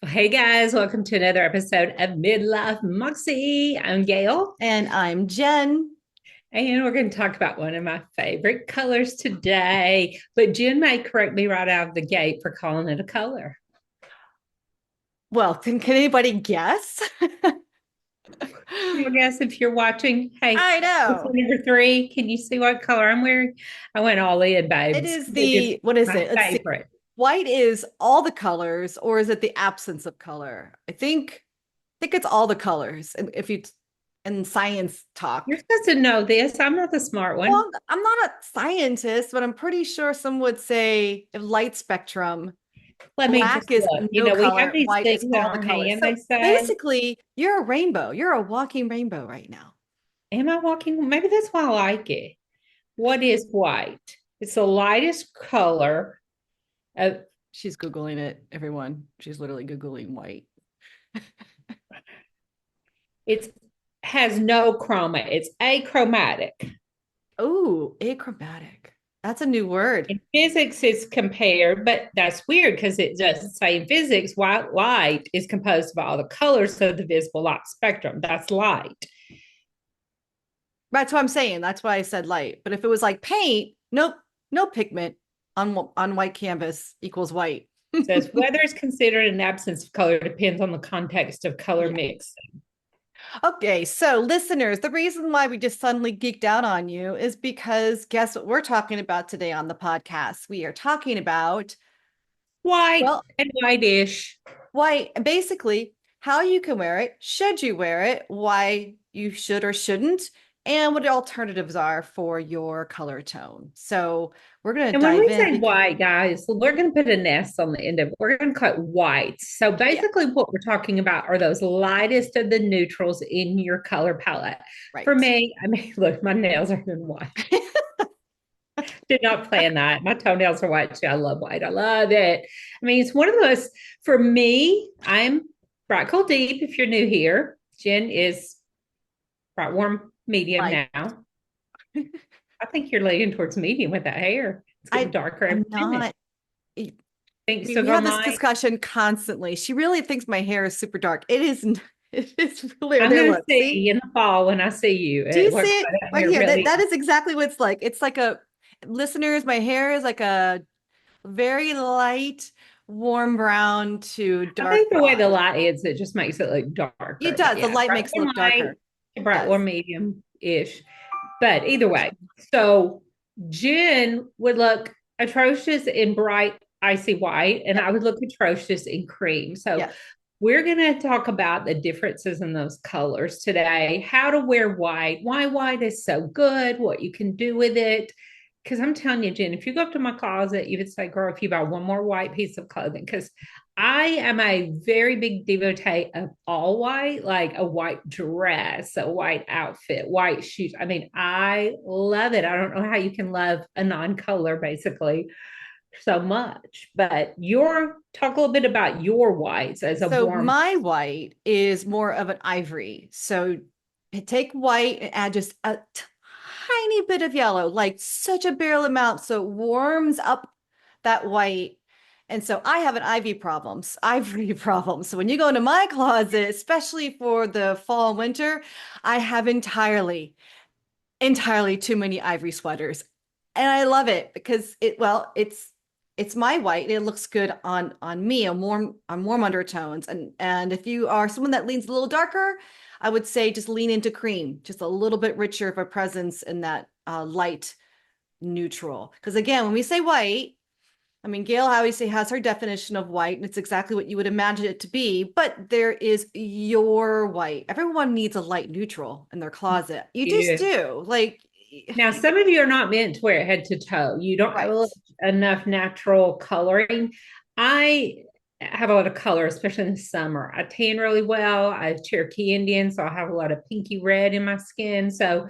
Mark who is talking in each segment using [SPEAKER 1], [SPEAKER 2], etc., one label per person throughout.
[SPEAKER 1] Hey guys, welcome to another episode of Midlife Moxie. I'm Gail,
[SPEAKER 2] And I'm Jen.
[SPEAKER 1] and we're going to talk about one of my favorite colors today. But Jen may correct me right out of the gate for calling it a color.
[SPEAKER 2] Well, can anybody guess?
[SPEAKER 1] I guess if you're watching, hey,
[SPEAKER 2] I
[SPEAKER 1] listen,
[SPEAKER 2] know.
[SPEAKER 1] number three, can you see what color I'm wearing? I went all in,
[SPEAKER 2] It
[SPEAKER 1] babes.
[SPEAKER 2] is
[SPEAKER 1] It's
[SPEAKER 2] what is
[SPEAKER 1] my
[SPEAKER 2] it? Let's see.
[SPEAKER 1] favorite.
[SPEAKER 2] White is all the colors, or is it the absence of color? I think it's all the colors. And if you in science
[SPEAKER 1] You're
[SPEAKER 2] talk.
[SPEAKER 1] supposed to know this. I'm not the smart one.
[SPEAKER 2] Well, I'm not a scientist, but I'm pretty sure some would say if light spectrum,
[SPEAKER 1] Let me
[SPEAKER 2] black
[SPEAKER 1] just
[SPEAKER 2] is
[SPEAKER 1] look.
[SPEAKER 2] no
[SPEAKER 1] We have
[SPEAKER 2] color,
[SPEAKER 1] these
[SPEAKER 2] white
[SPEAKER 1] things
[SPEAKER 2] is
[SPEAKER 1] in
[SPEAKER 2] all the
[SPEAKER 1] our
[SPEAKER 2] colors.
[SPEAKER 1] hand,
[SPEAKER 2] So
[SPEAKER 1] they say.
[SPEAKER 2] basically, you're a rainbow. You're a walking rainbow right now.
[SPEAKER 1] Am I walking? Maybe that's why I like it. What is white? It's the lightest color of
[SPEAKER 2] She's Googling it, everyone. She's literally Googling white.
[SPEAKER 1] it's has no chroma. It's achromatic.
[SPEAKER 2] Oh, achromatic. That's a new word.
[SPEAKER 1] In physics, it's compared, but that's weird because it doesn't say in physics white light is composed of all the colors of the visible light spectrum. That's light.
[SPEAKER 2] That's what I'm saying. That's why I said light. But if it was like paint, nope, no pigment on white canvas equals white.
[SPEAKER 1] It says whether it's considered an absence of color depends on the context of color
[SPEAKER 2] Yeah.
[SPEAKER 1] mix.
[SPEAKER 2] Okay, so listeners, the reason why we just suddenly geeked out on you is because guess what we're talking about today on the podcast? We are talking about,
[SPEAKER 1] White
[SPEAKER 2] well,
[SPEAKER 1] and whitish.
[SPEAKER 2] why basically how you can wear it, should you wear it, why you should or shouldn't, and what the alternatives are for your color tone. So we're going to
[SPEAKER 1] And when
[SPEAKER 2] dive
[SPEAKER 1] we
[SPEAKER 2] in
[SPEAKER 1] say
[SPEAKER 2] because
[SPEAKER 1] white, guys, we're going to put an S on the end of it. We're going to call it white. So
[SPEAKER 2] yeah,
[SPEAKER 1] basically, what we're talking about are those lightest of the neutrals in your color palette. For
[SPEAKER 2] right.
[SPEAKER 1] me, I mean, look, my nails are in white. Did not plan that. My toenails are white too. I love white. I love it. I mean, it's one of those, for me, I'm bright, cool, deep. If you're new here, Jen is bright, warm, medium
[SPEAKER 2] Like
[SPEAKER 1] now. I think you're leaning towards medium with that hair. It's getting
[SPEAKER 2] I
[SPEAKER 1] darker
[SPEAKER 2] I'm
[SPEAKER 1] every minute.
[SPEAKER 2] not
[SPEAKER 1] Think
[SPEAKER 2] we
[SPEAKER 1] sugar
[SPEAKER 2] have this
[SPEAKER 1] might.
[SPEAKER 2] discussion constantly. She really thinks my hair is super dark. It is it is really
[SPEAKER 1] I'm
[SPEAKER 2] there.
[SPEAKER 1] going to
[SPEAKER 2] Look, see?
[SPEAKER 1] see in the fall when I see you
[SPEAKER 2] Do you
[SPEAKER 1] what
[SPEAKER 2] see it
[SPEAKER 1] color that
[SPEAKER 2] right
[SPEAKER 1] hair
[SPEAKER 2] here? That
[SPEAKER 1] really
[SPEAKER 2] that
[SPEAKER 1] is.
[SPEAKER 2] is exactly what it's like. It's like a listeners, my hair is like a very light, warm brown to
[SPEAKER 1] I think
[SPEAKER 2] dark
[SPEAKER 1] the way the
[SPEAKER 2] blonde.
[SPEAKER 1] light is, it just makes it look
[SPEAKER 2] It
[SPEAKER 1] darker. But
[SPEAKER 2] does. The
[SPEAKER 1] yeah,
[SPEAKER 2] light
[SPEAKER 1] bright
[SPEAKER 2] makes it
[SPEAKER 1] or
[SPEAKER 2] look
[SPEAKER 1] white,
[SPEAKER 2] darker. It
[SPEAKER 1] bright or
[SPEAKER 2] does.
[SPEAKER 1] medium ish. But either way, so Jen would look atrocious in bright icy white, and
[SPEAKER 2] Yep.
[SPEAKER 1] I would look atrocious in cream. So
[SPEAKER 2] Yes.
[SPEAKER 1] we're going to talk about the differences in those colors today, how to wear white, why white is so good, what you can do with it. Because I'm telling you, Jen, if you go up to my closet, you would say, girl, if you buy one more white piece of clothing, because I am a very big devotee of all white, like a white dress, a white outfit, white shoes. I mean, I love it. I don't know how you can love a non-color basically so much, but your talk a little bit about your whites as a
[SPEAKER 2] So
[SPEAKER 1] warm.
[SPEAKER 2] my white is more of an ivory. So take white and add just a tiny bit of yellow, like such a barely amount, so it warms up that white. And so I have an ivory problem. So when you go into my closet, especially for the fall and winter, I have entirely too many ivory sweaters. And I love it because it's my white and it looks good on me. I'm warm undertones. And if you are someone that leans a little darker, I would say just lean into cream, just a little bit richer of a presence in that light neutral. Because again, when we say white, I mean, Gail obviously has her definition of white, and it's exactly what you would imagine it to be, but there is your white. Everyone needs a light neutral in their closet. You just
[SPEAKER 1] Yeah.
[SPEAKER 2] do. Like,
[SPEAKER 1] Now, some of you are not meant to wear it head to toe. You don't have
[SPEAKER 2] right.
[SPEAKER 1] enough natural coloring. I have a lot of color, especially in the summer. I tan really well. I'm Cherokee Indian, so I have a lot of pinky red in my skin. So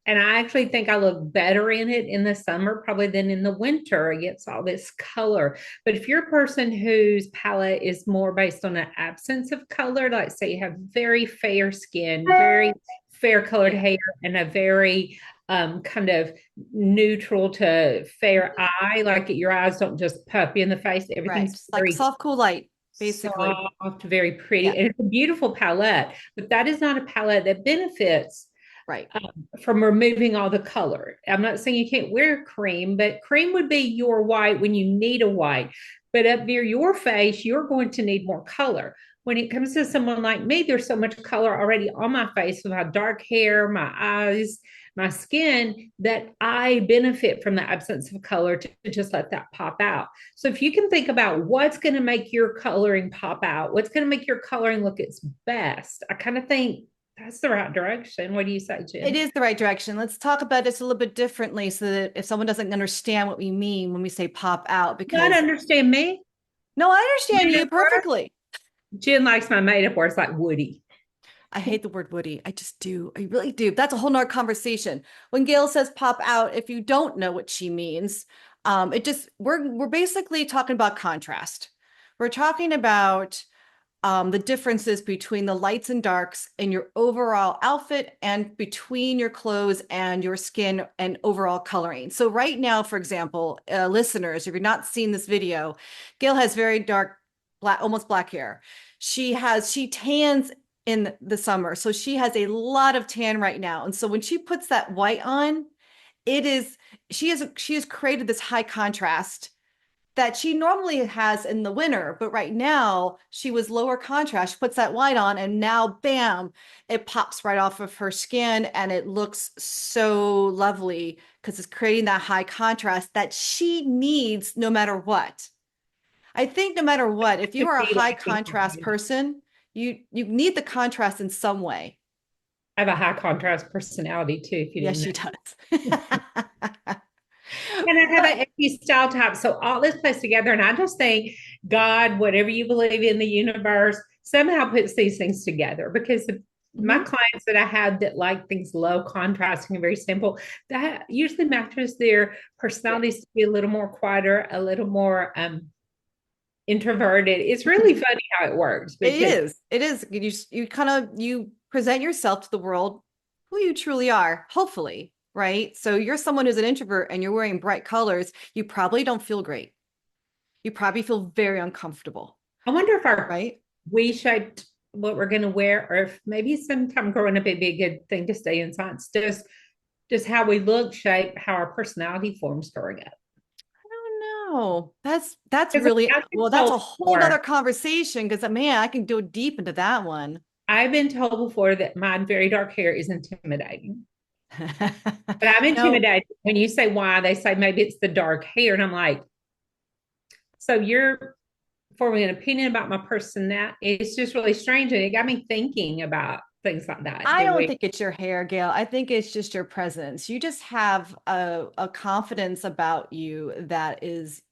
[SPEAKER 1] and I actually think I look better in it in the summer probably than in the winter against all this color. But if you're a person whose palette is more based on an absence of color, like say you have very fair skin, very fair colored
[SPEAKER 2] Yeah.
[SPEAKER 1] hair, and a very kind of neutral to fair eye, like your eyes don't just pop you in the face.
[SPEAKER 2] Right.
[SPEAKER 1] Everything's
[SPEAKER 2] Just like
[SPEAKER 1] very
[SPEAKER 2] soft, cool light. basically.
[SPEAKER 1] soft, very pretty.
[SPEAKER 2] Yeah,
[SPEAKER 1] And it's a beautiful palette, but that is not a palette that benefits
[SPEAKER 2] right.
[SPEAKER 1] from removing all the color. I'm not saying you can't wear cream, but cream would be your white when you need a white. But up near your face, you're going to need more color. When it comes to someone like me, there's so much color already on my face with my dark hair, my eyes, my skin, that I benefit from the absence of color to just let that pop out. So if you can think about what's going to make your coloring pop out, what's going to make your coloring look its best, I kind of think that's the right direction. What do you say,
[SPEAKER 2] It
[SPEAKER 1] Jen?
[SPEAKER 2] is the right direction. Let's talk about this a little bit differently so that if someone doesn't understand what we mean when we say pop out,
[SPEAKER 1] Not
[SPEAKER 2] because
[SPEAKER 1] understand me.
[SPEAKER 2] no, I understand
[SPEAKER 1] Made
[SPEAKER 2] you
[SPEAKER 1] up word.
[SPEAKER 2] perfectly.
[SPEAKER 1] Jen likes my made up words like Woody.
[SPEAKER 2] I hate the word Woody. I just do. I really do. That's a whole nother conversation. When Gail says pop out, if you don't know what she means, it just we're basically talking about contrast. We're talking about the differences between the lights and darks in your overall outfit and between your clothes and your skin and overall coloring. So right now, for example, listeners, if you're not seeing this video, Gail has very dark, black, almost black hair. She tans in the summer. So she has a lot of tan right now. And so when she puts that white on, it is, she has created this high contrast that she normally has in the winter, but right now she was lower contrast. She puts that white on, and now, bam, it pops right off of her skin, and it looks so lovely because it's creating that high contrast that she needs no matter what. I think no matter what, if you
[SPEAKER 1] To
[SPEAKER 2] are a
[SPEAKER 1] be
[SPEAKER 2] high
[SPEAKER 1] lacking
[SPEAKER 2] contrast
[SPEAKER 1] behind.
[SPEAKER 2] person, you need the contrast in some way.
[SPEAKER 1] I have a high contrast personality too, if you
[SPEAKER 2] Yes,
[SPEAKER 1] didn't
[SPEAKER 2] she
[SPEAKER 1] know.
[SPEAKER 2] does.
[SPEAKER 1] And I have
[SPEAKER 2] But
[SPEAKER 1] an empty style type. So all this plays together. And I just think God, whatever you believe in the universe, somehow puts these things together because my
[SPEAKER 2] mhm,
[SPEAKER 1] clients that I have that like things low contrasting and very simple, that usually matches their
[SPEAKER 2] yeah,
[SPEAKER 1] personalities to be a little more quieter, a little more introverted. It's really funny how it works
[SPEAKER 2] it
[SPEAKER 1] because
[SPEAKER 2] is. It is. You kind of you present yourself to the world who you truly are, hopefully, right? So you're someone who's an introvert and you're wearing bright colors, you probably don't feel great. You probably feel very uncomfortable,
[SPEAKER 1] I wonder if our
[SPEAKER 2] right?
[SPEAKER 1] we shaped what we're going to wear, or if maybe sometime growing up it'd be a good thing to stay in science. Just how we look shape how our personality forms growing up.
[SPEAKER 2] I don't know. That's
[SPEAKER 1] Because
[SPEAKER 2] really
[SPEAKER 1] I've been
[SPEAKER 2] well, that's
[SPEAKER 1] told
[SPEAKER 2] a whole nother
[SPEAKER 1] before,
[SPEAKER 2] conversation because man, I can go deep into that one.
[SPEAKER 1] I've been told before that my very dark hair is intimidating. But I'm
[SPEAKER 2] No,
[SPEAKER 1] intimidated when you say why. They say maybe it's the dark hair, and I'm like, so you're forming an opinion about my personality. It's just really strange, and it got me thinking about things like that.
[SPEAKER 2] I
[SPEAKER 1] Do
[SPEAKER 2] don't
[SPEAKER 1] we?
[SPEAKER 2] think it's your hair, Gail. I think it's just your presence. You just have a confidence about you that is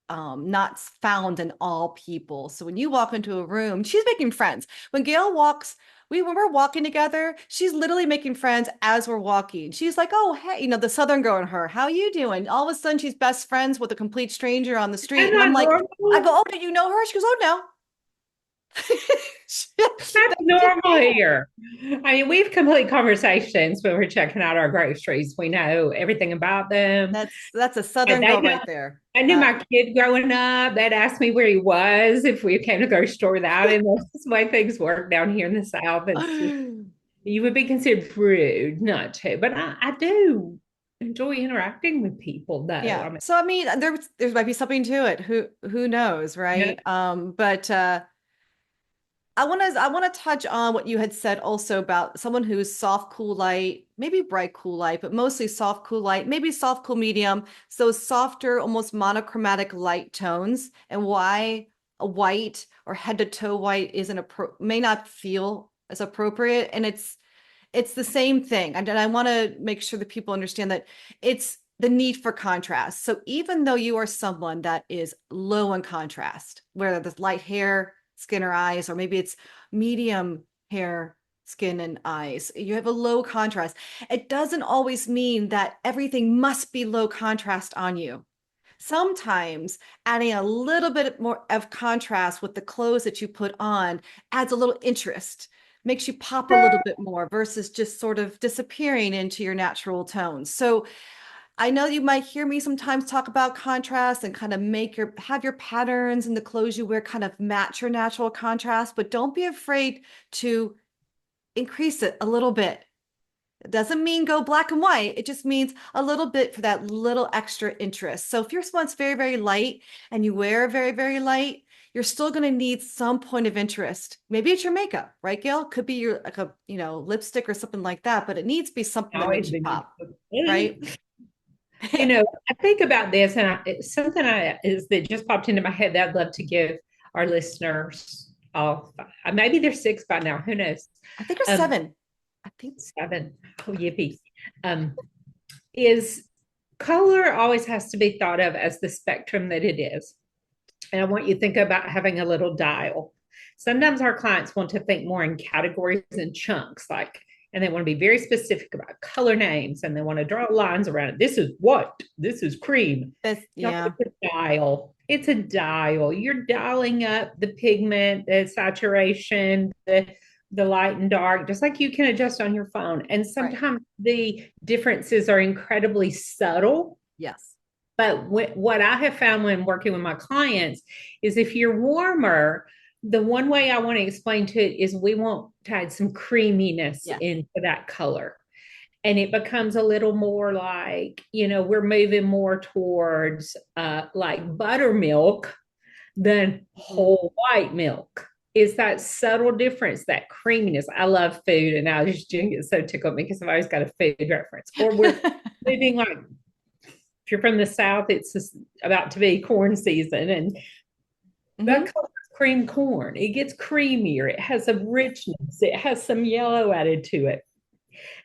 [SPEAKER 2] not found in all people. So when you walk into a room, she's making friends. When Gail walks, when we're walking together, she's literally making friends as we're walking. She's like, "Oh, hey, the Southern girl in her, how you doing?" All of a sudden, she's best friends with a complete stranger on the street,
[SPEAKER 1] I'm
[SPEAKER 2] and I'm
[SPEAKER 1] not
[SPEAKER 2] like, I go,
[SPEAKER 1] normal.
[SPEAKER 2] "Oh, do you know her?" She goes, "Oh, no."
[SPEAKER 1] That's
[SPEAKER 2] That's just
[SPEAKER 1] normal
[SPEAKER 2] Gail.
[SPEAKER 1] here. I mean, we've complete conversations when we're checking out our groceries. We know everything about them.
[SPEAKER 2] That's a
[SPEAKER 1] And
[SPEAKER 2] Southern
[SPEAKER 1] they
[SPEAKER 2] girl
[SPEAKER 1] know
[SPEAKER 2] right there.
[SPEAKER 1] I knew
[SPEAKER 2] That
[SPEAKER 1] my kid growing up. They'd ask me where he was if we came to the grocery store without him. That's just the way things work down here in the South. It's just you would be considered rude not to. But I do enjoy interacting with people though.
[SPEAKER 2] Yeah.
[SPEAKER 1] I mean,
[SPEAKER 2] So I mean, there might be something to it. Who knows,
[SPEAKER 1] yeah,
[SPEAKER 2] right? But I want to touch on what you had said also about someone who's soft, cool, light, maybe bright, cool, light, but mostly soft, cool, light, maybe soft, cool, medium. So softer, almost monochromatic light tones, and why a white or head to toe white isn't may not feel as appropriate. And it's the same thing. And I want to make sure that people understand that it's the need for contrast. So even though you are someone that is low in contrast, whether it's light hair, skin or eyes, or maybe it's medium hair, skin and eyes, you have a low contrast. It doesn't always mean that everything must be low contrast on you. Sometimes adding a little bit more of contrast with the clothes that you put on adds a little interest, makes you pop a little bit more versus just sort of disappearing into your natural tones. So I know you might hear me sometimes talk about contrast and kind of have your patterns and the clothes you wear kind of match your natural contrast, but don't be afraid to increase it a little bit. It doesn't mean go black and white. It just means a little bit for that little extra interest. So if your someone's very, very light and you wear very, very light, you're still going to need some point of interest. Maybe it's your makeup, right, Gail? Could be your like a, lipstick or something like that, but it needs to be something that
[SPEAKER 1] Always
[SPEAKER 2] makes you
[SPEAKER 1] been
[SPEAKER 2] pop, right?
[SPEAKER 1] I think about this, and it's something is that just popped into my head that I'd love to give our listeners all. Maybe there's six by now. Who knows?
[SPEAKER 2] I think there's
[SPEAKER 1] Um,
[SPEAKER 2] seven. I think
[SPEAKER 1] seven. Oh, yippee! Um, is color always has to be thought of as the spectrum that it is, and I want you to think about having a little dial. Sometimes our clients want to think more in categories and chunks, like, and they want to be very specific about color names and they want to draw lines around it. This is what, this is cream.
[SPEAKER 2] that's,
[SPEAKER 1] No,
[SPEAKER 2] yeah,
[SPEAKER 1] it's a dial. It's a dial. You're dialing up the pigment, the saturation, the light and dark, just like you can adjust on your phone. And
[SPEAKER 2] right.
[SPEAKER 1] sometimes the differences are incredibly subtle.
[SPEAKER 2] Yes.
[SPEAKER 1] But what I have found when working with my clients is if you're warmer, the one way I want to explain to it is we want to add some creaminess
[SPEAKER 2] Yes.
[SPEAKER 1] into that color. And it becomes a little more like, we're moving more towards like buttermilk than
[SPEAKER 2] Mhm.
[SPEAKER 1] whole white milk. Is that subtle difference, that creaminess? I love food, and I just get so tickled because I've always got a food reference. Or we're moving like if you're from the South, it's just about to be corn season, and that
[SPEAKER 2] Hmm.
[SPEAKER 1] color is cream corn. It gets creamier. It has a
[SPEAKER 2] Yes.
[SPEAKER 1] richness. It has some yellow added to it.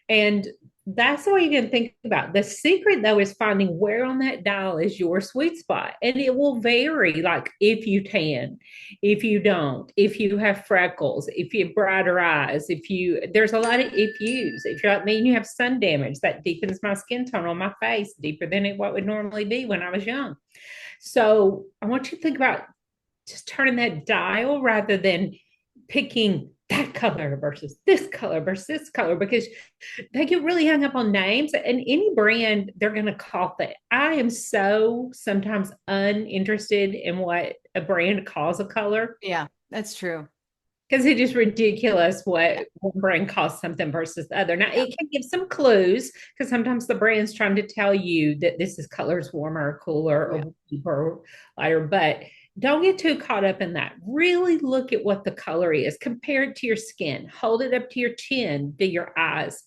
[SPEAKER 1] And that's all you can think about. The secret, though, is finding where on that dial is your sweet spot. And it will vary, like if you tan, if you don't, if you have freckles, if you have brighter eyes, there's a lot of if yous. If you're like me and you have sun damage, that deepens my skin tone on my face deeper than what would normally be when I was young. So I want you to think about just turning that dial rather than picking that color versus this color because they get really hung up on names and any brand they're going to call that. I am so sometimes uninterested in what a brand calls a color
[SPEAKER 2] Yeah, that's true.
[SPEAKER 1] because it is ridiculous
[SPEAKER 2] Yeah.
[SPEAKER 1] what one brand calls something versus the other. Now
[SPEAKER 2] Yeah.
[SPEAKER 1] it can give some clues because sometimes the brand's trying to tell you that this is colors warmer or cooler
[SPEAKER 2] Yeah.
[SPEAKER 1] or deeper or lighter, but don't get too caught up in that. Really look at what the color is. Compare it to your skin. Hold it up to your chin. Do your eyes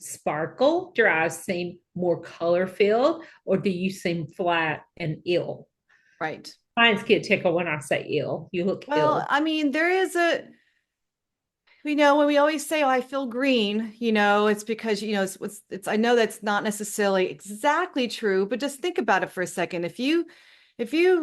[SPEAKER 1] sparkle? Do your eyes seem more color filled or do you seem flat and ill?
[SPEAKER 2] Right.
[SPEAKER 1] Clients get tickled when I say ill. You look
[SPEAKER 2] Well,
[SPEAKER 1] ill.
[SPEAKER 2] I mean, there is when we always say, "Oh, I feel green," it's because, I know that's not necessarily exactly true, but just think about it for a second. If you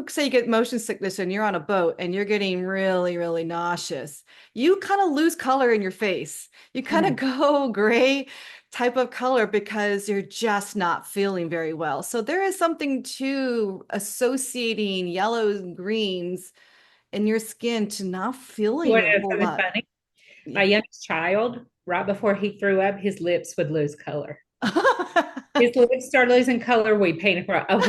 [SPEAKER 2] say you get motion sickness and you're on a boat and you're getting really, really nauseous, you kind of lose color in your face. You kind of
[SPEAKER 1] Mm.
[SPEAKER 2] go gray type of color because you're just not feeling very well. So there is something to associating yellows and greens in your skin to not
[SPEAKER 1] You
[SPEAKER 2] feeling
[SPEAKER 1] want
[SPEAKER 2] a
[SPEAKER 1] to know
[SPEAKER 2] whole
[SPEAKER 1] something
[SPEAKER 2] lot.
[SPEAKER 1] funny? My
[SPEAKER 2] Yeah.
[SPEAKER 1] youngest child, right before he threw up, his lips would lose color. His lips started losing color. We painted for, oh,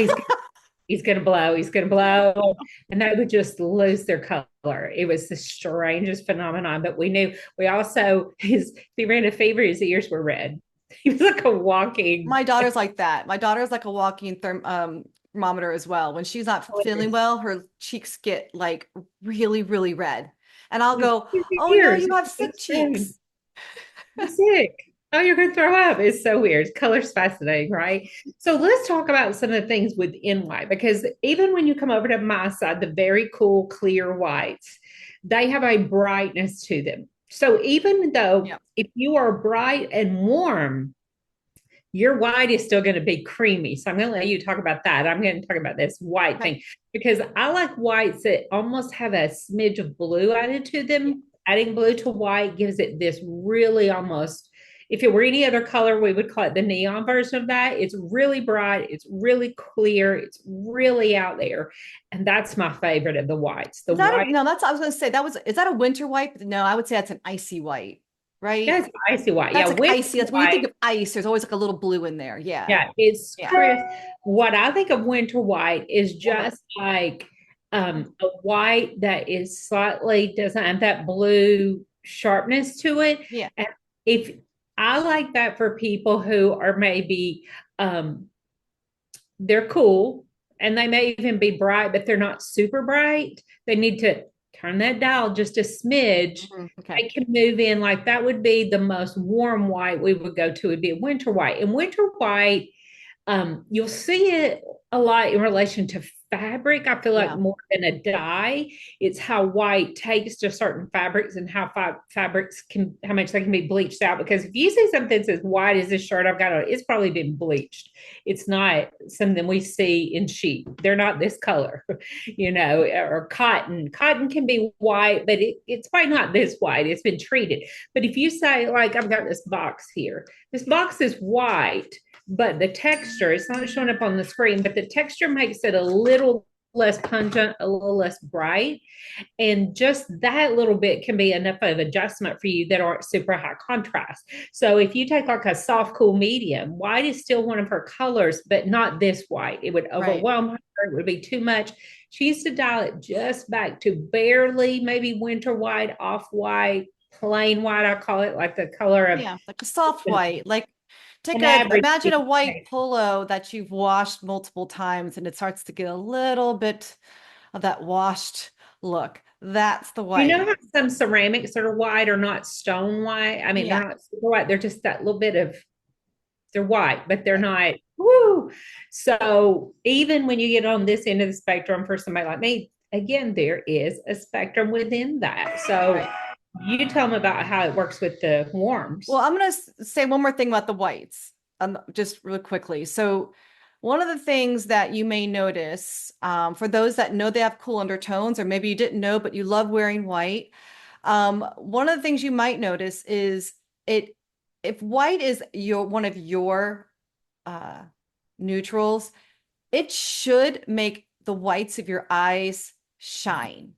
[SPEAKER 1] he's gonna blow, he's gonna blow. And they would just lose their color. It was the strangest phenomenon. But we knew we also if he ran a fever, his ears were red. He was like a walking
[SPEAKER 2] My daughter's like that. My daughter's like a walking thermometer as well. When she's not feeling well, her cheeks get like really, really red. And I'll go, "Oh no,
[SPEAKER 1] ears.
[SPEAKER 2] you have
[SPEAKER 1] It's
[SPEAKER 2] sick
[SPEAKER 1] strange.
[SPEAKER 2] cheeks."
[SPEAKER 1] You're sick. Oh, you're going to throw up. It's so weird. Color's fascinating, right? So let's talk about some of the things within white because even when you come over to my side, the very cool, clear whites, they have a brightness to them. So even though
[SPEAKER 2] Yeah.
[SPEAKER 1] if you are bright and warm, your white is still going to be creamy. So I'm going to let you talk about that. I'm going to talk about this white
[SPEAKER 2] Okay.
[SPEAKER 1] thing because I like whites that almost have a smidge of blue added to
[SPEAKER 2] Yeah.
[SPEAKER 1] them. Adding blue to white gives it this really almost, if it were any other color, we would call it the neon version of that. It's really bright, it's really clear, it's really out there. And that's my favorite of the whites. The
[SPEAKER 2] Is that
[SPEAKER 1] white,
[SPEAKER 2] no, I was gonna say is that a winter white? No, I would say that's an icy white. right?
[SPEAKER 1] That's icy white.
[SPEAKER 2] That's
[SPEAKER 1] Yeah,
[SPEAKER 2] like
[SPEAKER 1] winter
[SPEAKER 2] icy. That's when you think
[SPEAKER 1] white.
[SPEAKER 2] of ice, there's always like a little blue in there. Yeah.
[SPEAKER 1] Yeah, it's
[SPEAKER 2] Yeah.
[SPEAKER 1] crisp. What I think of winter white is
[SPEAKER 2] Uh-huh.
[SPEAKER 1] just like a white that is slightly doesn't have that blue sharpness to it.
[SPEAKER 2] Yeah.
[SPEAKER 1] And if I like that for people who are maybe um, they're cool and they may even be bright, but they're not super bright. They need to turn that dial just a smidge.
[SPEAKER 2] Okay.
[SPEAKER 1] They can move in like that would be the most warm white we would go to would be a winter white. And winter white you'll see it a lot in relation to fabric. I feel like
[SPEAKER 2] Yeah.
[SPEAKER 1] more than a dye, it's how white takes to certain fabrics and how fabrics can, how much they can be bleached out. Because if you see something that says white as this shirt I've got on, it's probably been bleached. It's not something we see in sheep. They're not this color, or cotton. Cotton can be white, but it's probably not this white. It's been treated. But if you say, like, I've got this box here, this box is white, but the texture, it's not showing up on the screen, but the texture makes it a little less pungent, a little less bright. And just that little bit can be enough of adjustment for you that aren't super high contrast. So if you take like a soft, cool medium, white is still one of her colors, but not this white. It would
[SPEAKER 2] Right.
[SPEAKER 1] overwhelm her. It would be too much. She needs to dial it just back to barely maybe winter white, off white, plain white. I call it like the color of
[SPEAKER 2] Yeah. Like a soft white. Like
[SPEAKER 1] an average.
[SPEAKER 2] imagine a white polo that you've washed multiple times and it starts to get a little bit of that washed look. That's the
[SPEAKER 1] You know
[SPEAKER 2] white.
[SPEAKER 1] how some ceramics that are white are not stone white? I mean,
[SPEAKER 2] Yeah.
[SPEAKER 1] they're not super white. They're just that little bit of, they're white, but they're
[SPEAKER 2] Right.
[SPEAKER 1] not, woo. So even when you get on this end of the spectrum for somebody like me, again, there is a spectrum within that. So
[SPEAKER 2] Right.
[SPEAKER 1] you tell them about how it works with the
[SPEAKER 2] Well,
[SPEAKER 1] warms.
[SPEAKER 2] I'm going to say one more thing about the whites, just really quickly. So, one of the things that you may notice, for those that know they have cool undertones, or maybe you didn't know, but you love wearing white, one of the things you might notice is it if white is your one of your uh, neutrals, it should make the whites of your eyes shine.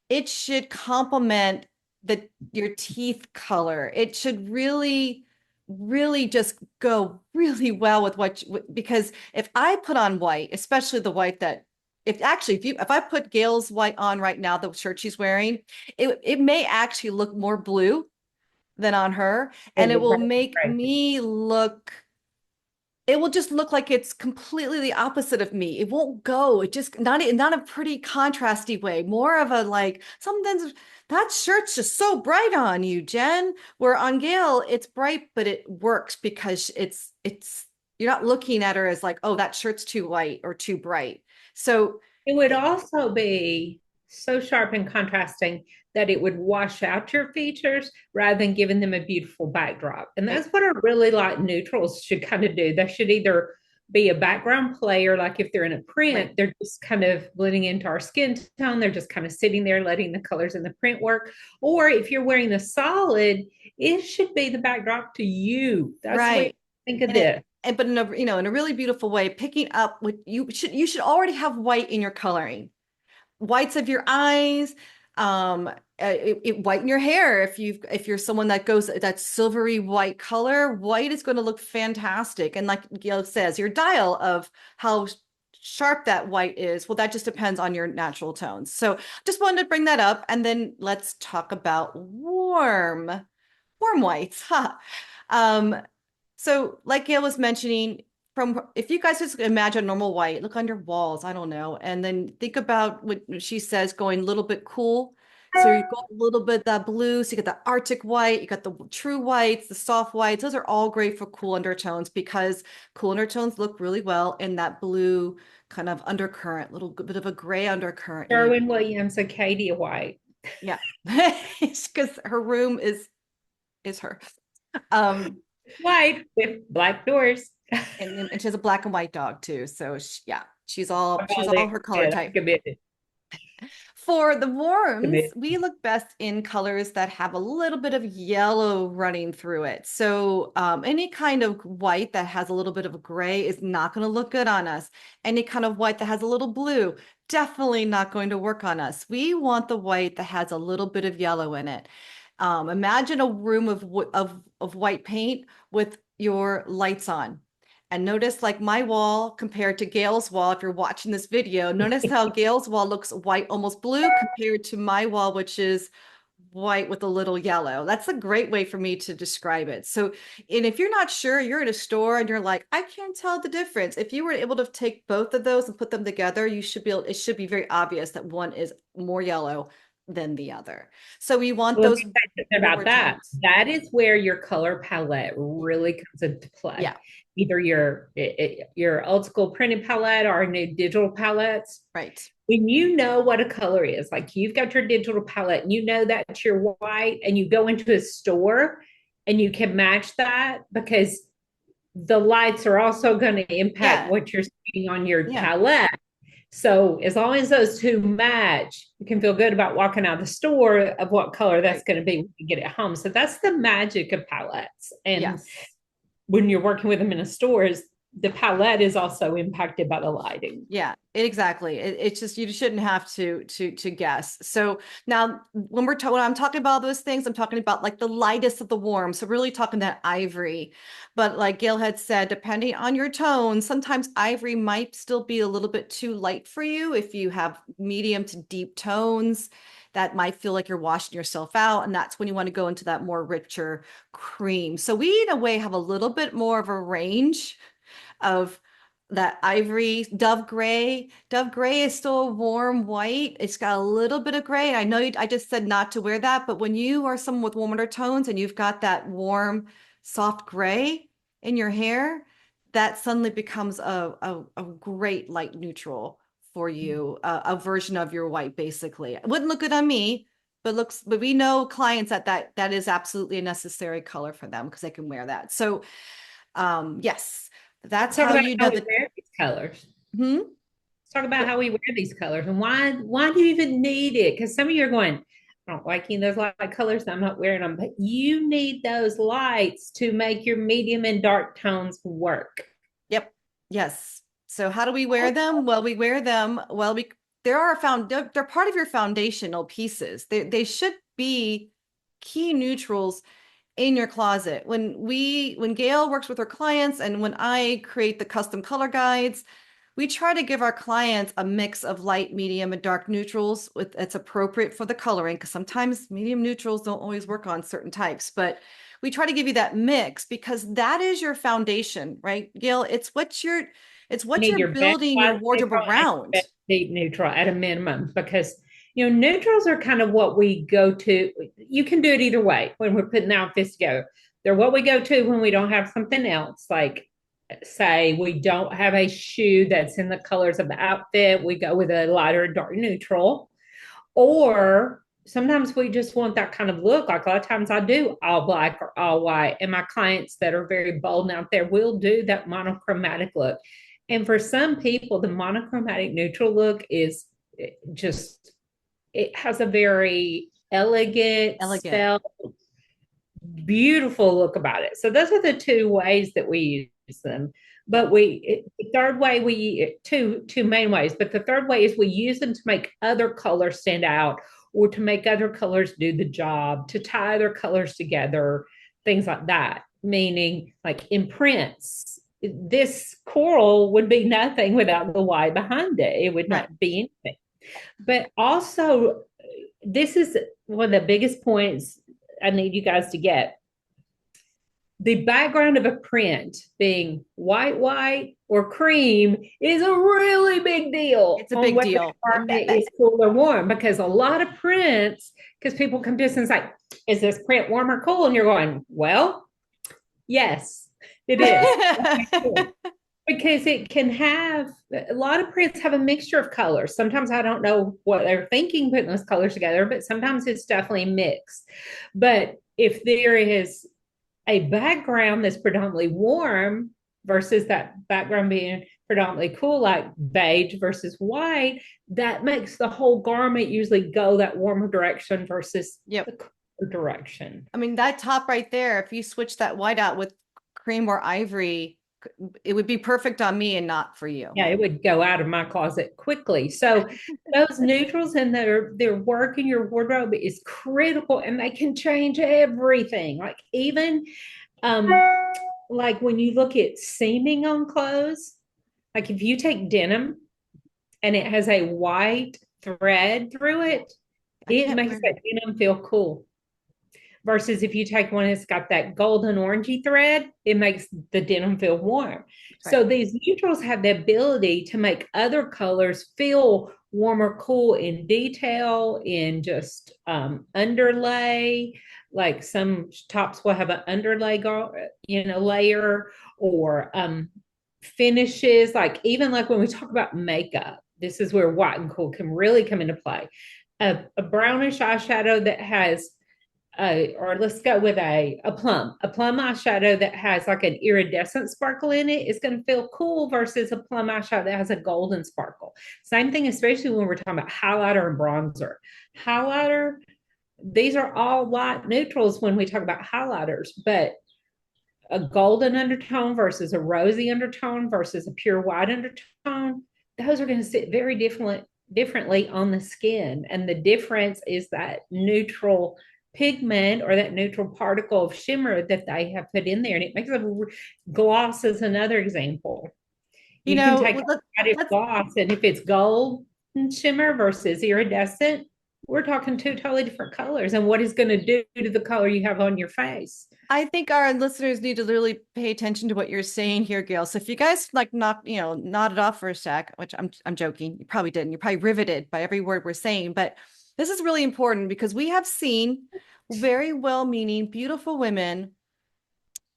[SPEAKER 2] It should complement the your teeth color. It should really, really just go really well with because if I put on white, especially the white that if I put Gail's white on right now, the shirt she's wearing, it may actually look more blue than on her, and
[SPEAKER 1] It
[SPEAKER 2] it
[SPEAKER 1] will
[SPEAKER 2] will
[SPEAKER 1] drive me
[SPEAKER 2] make
[SPEAKER 1] crazy.
[SPEAKER 2] me look it will just look like it's completely the opposite of me. It won't go. It just not a pretty contrasty way. More of a like something's that shirt's just so bright on you, Jen. Where on Gail, it's bright, but it works because it's you're not looking at her as like, oh, that shirt's too white or too bright. So
[SPEAKER 1] It would
[SPEAKER 2] it,
[SPEAKER 1] also be so sharp and contrasting that it would wash out your features rather than giving them a beautiful backdrop. And
[SPEAKER 2] right,
[SPEAKER 1] that's what I really like neutrals should kind of do. They should either be a background player, like if they're in a
[SPEAKER 2] right,
[SPEAKER 1] print, they're just kind of blending into our skin tone. They're just kind of sitting there, letting the colors in the print work. Or if you're wearing the solid, it should be the backdrop to you. That's the way I
[SPEAKER 2] right.
[SPEAKER 1] think of
[SPEAKER 2] And it
[SPEAKER 1] this.
[SPEAKER 2] and but in a in a really beautiful way, picking up what you should already have white in your coloring whites of your eyes, whiten your hair if you're someone that goes that silvery white color. White is going to look fantastic, and like Gail says, your dial of how sharp that white is, well, that just depends on your natural tones. So just wanted to bring that up, and then let's talk about warm whites. Huh. Um, so, like Gail was mentioning, from if you guys just imagine normal white, look on your walls, I don't know, and then think about what she says going a little bit cool. So you go a little bit that blue, so you get the Arctic white, you got the true whites, the soft whites. Those are all great for cool undertones because cool undertones look really well in that blue kind of undercurrent, little bit of a gray undercurrent, maybe.
[SPEAKER 1] Sherwin Williams, Acadia White.
[SPEAKER 2] Yeah, because her room is her. Um,
[SPEAKER 1] White with black doors.
[SPEAKER 2] and she has a black and white dog too. So yeah, she's
[SPEAKER 1] All
[SPEAKER 2] all
[SPEAKER 1] in.
[SPEAKER 2] her color
[SPEAKER 1] Yeah,
[SPEAKER 2] type.
[SPEAKER 1] committed.
[SPEAKER 2] For the warms,
[SPEAKER 1] Committed.
[SPEAKER 2] we look best in colors that have a little bit of yellow running through it. So any kind of white that has a little bit of a gray is not going to look good on us. Any kind of white that has a little blue, definitely not going to work on us. We want the white that has a little bit of yellow in it. Imagine a room of white paint with your lights on. And notice like my wall compared to Gail's wall, if you're watching this video, notice how Gail's wall looks white, almost blue compared to my wall, which is white with a little yellow. That's a great way for me to describe it. So, and if you're not sure, you're at a store and you're like, I can't tell the difference. If you were able to take both of those and put them together, you should be able, it should be very obvious that one is more yellow than the other. So we want
[SPEAKER 1] Let
[SPEAKER 2] those
[SPEAKER 1] me say something about
[SPEAKER 2] warmer
[SPEAKER 1] that.
[SPEAKER 2] tones.
[SPEAKER 1] That is where your color palette really comes into play.
[SPEAKER 2] Yeah,
[SPEAKER 1] Either your old school printed palette or new digital palettes.
[SPEAKER 2] right.
[SPEAKER 1] When you know what a color is, like you've got your digital palette and you know that's your white, and you go into a store and you can match that because the lights are also going to impact
[SPEAKER 2] Yeah,
[SPEAKER 1] what you're seeing on your
[SPEAKER 2] yeah,
[SPEAKER 1] palette. So as long as those two match, you can feel good about walking out of the store of what color that's
[SPEAKER 2] right.
[SPEAKER 1] going to be when you get it home. So that's the magic of palettes. And
[SPEAKER 2] Yes.
[SPEAKER 1] when you're working with them in a store, is the palette is also impacted by the lighting.
[SPEAKER 2] Yeah, exactly. It's just you shouldn't have to guess. So now when I'm talking about those things, I'm talking about like the lightest of the warm. So really talking that ivory. But like Gail had said, depending on your tone, sometimes ivory might still be a little bit too light for you. If you have medium to deep tones, that might feel like you're washing yourself out. And that's when you want to go into that more richer cream. So we in a way have a little bit more of a range of that ivory dove gray. Dove gray is still a warm white. It's got a little bit of gray. I know I just said not to wear that, but when you are someone with warmer tones and you've got that warm, soft gray in your hair, that suddenly becomes a great light neutral for you, a version of your white, basically. It wouldn't look good on me, but we know clients that is absolutely a necessary color for them because they can wear that. So yes, that's
[SPEAKER 1] Let's talk
[SPEAKER 2] how
[SPEAKER 1] about
[SPEAKER 2] you
[SPEAKER 1] how
[SPEAKER 2] know
[SPEAKER 1] we
[SPEAKER 2] that.
[SPEAKER 1] wear these colors.
[SPEAKER 2] Hmm?
[SPEAKER 1] Let's talk about how we wear these colors and why do you even need it? Because some of you are going, I don't like any of those light colors. I'm not wearing them, but you need those lights to make your medium and dark tones work.
[SPEAKER 2] Yep. Yes. So how do we wear them? Well, we wear them. Well, they're part of your foundational pieces. They should be key neutrals in your closet. When Gail works with her clients and when I create the custom color guides, we try to give our clients a mix of light, medium, and dark neutrals with that's appropriate for the coloring, because sometimes medium neutrals don't always work on certain types, but we try to give you that mix because that is your foundation, right, Gail? It's
[SPEAKER 1] You
[SPEAKER 2] what
[SPEAKER 1] need
[SPEAKER 2] you're
[SPEAKER 1] your best
[SPEAKER 2] building your
[SPEAKER 1] light
[SPEAKER 2] wardrobe
[SPEAKER 1] neutral and
[SPEAKER 2] around.
[SPEAKER 1] your best deep neutral at a minimum because neutrals are kind of what we go to. You can do it either way when we're putting outfits together. They're what we go to when we don't have something else. Like say we don't have a shoe that's in the colors of the outfit, we go with a lighter dark neutral. Or sometimes we just want that kind of look. Like a lot of times I do all black or all white. And my clients that are very bold and out there will do that monochromatic look. And for some people, the monochromatic neutral look is just, it has a very elegant,
[SPEAKER 2] Elegant.
[SPEAKER 1] spell, beautiful look about it. So those are the two ways that we use them. But the third way two main ways. But the third way is we use them to make other colors stand out, or to make other colors do the job, to tie other colors together, things like that. Meaning, like in prints, this coral would be nothing without the white behind it. It would
[SPEAKER 2] Right.
[SPEAKER 1] not be anything. But also, this is one of the biggest points I need you guys to get. The background of a print being white, or cream is a really big deal
[SPEAKER 2] It's a
[SPEAKER 1] on
[SPEAKER 2] big
[SPEAKER 1] whether the
[SPEAKER 2] deal.
[SPEAKER 1] garment is cool or warm, because a lot of prints, because people come to us and say, is this print warm or cool? And you're going, well, yes, it is. Because it can have a lot of prints have a mixture of colors. Sometimes I don't know what they're thinking putting those colors together, but sometimes it's definitely mixed. But if there is a background that's predominantly warm versus that background being predominantly cool, like beige versus white, that makes the whole garment usually go that warmer direction versus
[SPEAKER 2] Yep.
[SPEAKER 1] the cooler direction.
[SPEAKER 2] I mean, that top right there, if you switch that white out with cream or ivory, It would be perfect on me and not for you.
[SPEAKER 1] Yeah, it would go out of my closet quickly. So those neutrals and their work in your wardrobe is critical, and they can change everything. Like even um like when you look at seaming on clothes, like if you take denim and it has a white thread through it,
[SPEAKER 2] I
[SPEAKER 1] it
[SPEAKER 2] can't
[SPEAKER 1] makes
[SPEAKER 2] wear.
[SPEAKER 1] that denim feel cool. Versus if you take one that's got that golden orangey thread, it makes the denim feel warm.
[SPEAKER 2] Right.
[SPEAKER 1] So these neutrals have the ability to make other colors feel warmer, cool in detail, in just underlay. Like some tops will have an underlay, layer or finishes. Like even like when we talk about makeup, this is where white and cool can really come into play. A brownish eyeshadow that has or let's go with a plum eyeshadow that has like an iridescent sparkle in it is going to feel cool versus a plum eyeshadow that has a golden sparkle. Same thing, especially when we're talking about highlighter and bronzer. Highlighter, these are all light neutrals when we talk about highlighters, but a golden undertone versus a rosy undertone versus a pure white undertone, those are going to sit very differently on the skin. And the difference is that neutral pigment or that neutral particle of shimmer that they have put in there. And it makes a gloss is another example.
[SPEAKER 2] You
[SPEAKER 1] You can
[SPEAKER 2] know,
[SPEAKER 1] take a matte
[SPEAKER 2] let's
[SPEAKER 1] gloss, and if it's gold shimmer versus iridescent, we're talking two totally different colors. And what is going to do to the color you have on your face?
[SPEAKER 2] I think our listeners need to really pay attention to what you're saying here, Gail. So if you guys like nod it off for a sec, which I'm joking, you probably didn't. You're probably riveted by every word we're saying, but this is really important because we have seen very well-meaning, beautiful women,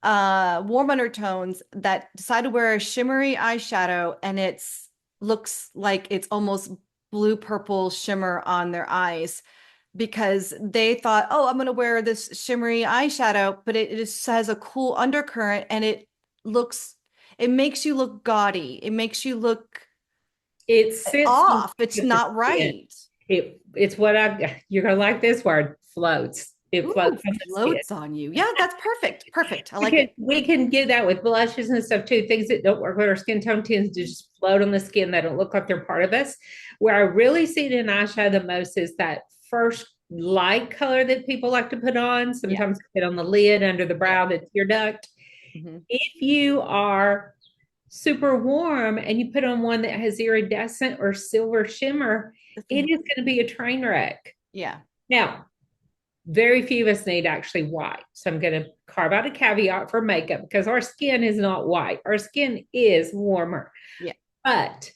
[SPEAKER 2] warm undertones that decide to wear a shimmery eyeshadow and it's looks like it's almost blue purple shimmer on their eyes because they thought, oh, I'm going to wear this shimmery eyeshadow, but it just has a cool undercurrent and looks, it makes you look gaudy. It makes you look
[SPEAKER 1] It sits on
[SPEAKER 2] off. It's
[SPEAKER 1] the
[SPEAKER 2] not
[SPEAKER 1] skin.
[SPEAKER 2] right.
[SPEAKER 1] It's what you're gonna like this word, floats. It
[SPEAKER 2] Ooh,
[SPEAKER 1] floats on the skin.
[SPEAKER 2] floats on you. Yeah, that's perfect. Perfect. I
[SPEAKER 1] We
[SPEAKER 2] like
[SPEAKER 1] can
[SPEAKER 2] it.
[SPEAKER 1] we can get that with blushes and stuff too. Things that don't work with our skin tone tends to just float on the skin. They don't look like they're part of us. Where I really see it in eyeshadow the most is that first light color that people like to put on.
[SPEAKER 2] Yeah.
[SPEAKER 1] Sometimes put on the lid, under the
[SPEAKER 2] Yeah.
[SPEAKER 1] brow, the tear duct.
[SPEAKER 2] Mhm.
[SPEAKER 1] If you are super warm and you put on one that has iridescent or silver shimmer, it is going to be a train wreck.
[SPEAKER 2] Yeah.
[SPEAKER 1] Now, very few of us need actually white. So I'm going to carve out a caveat for makeup because our skin is not white. Our skin is warmer.
[SPEAKER 2] Yeah.
[SPEAKER 1] But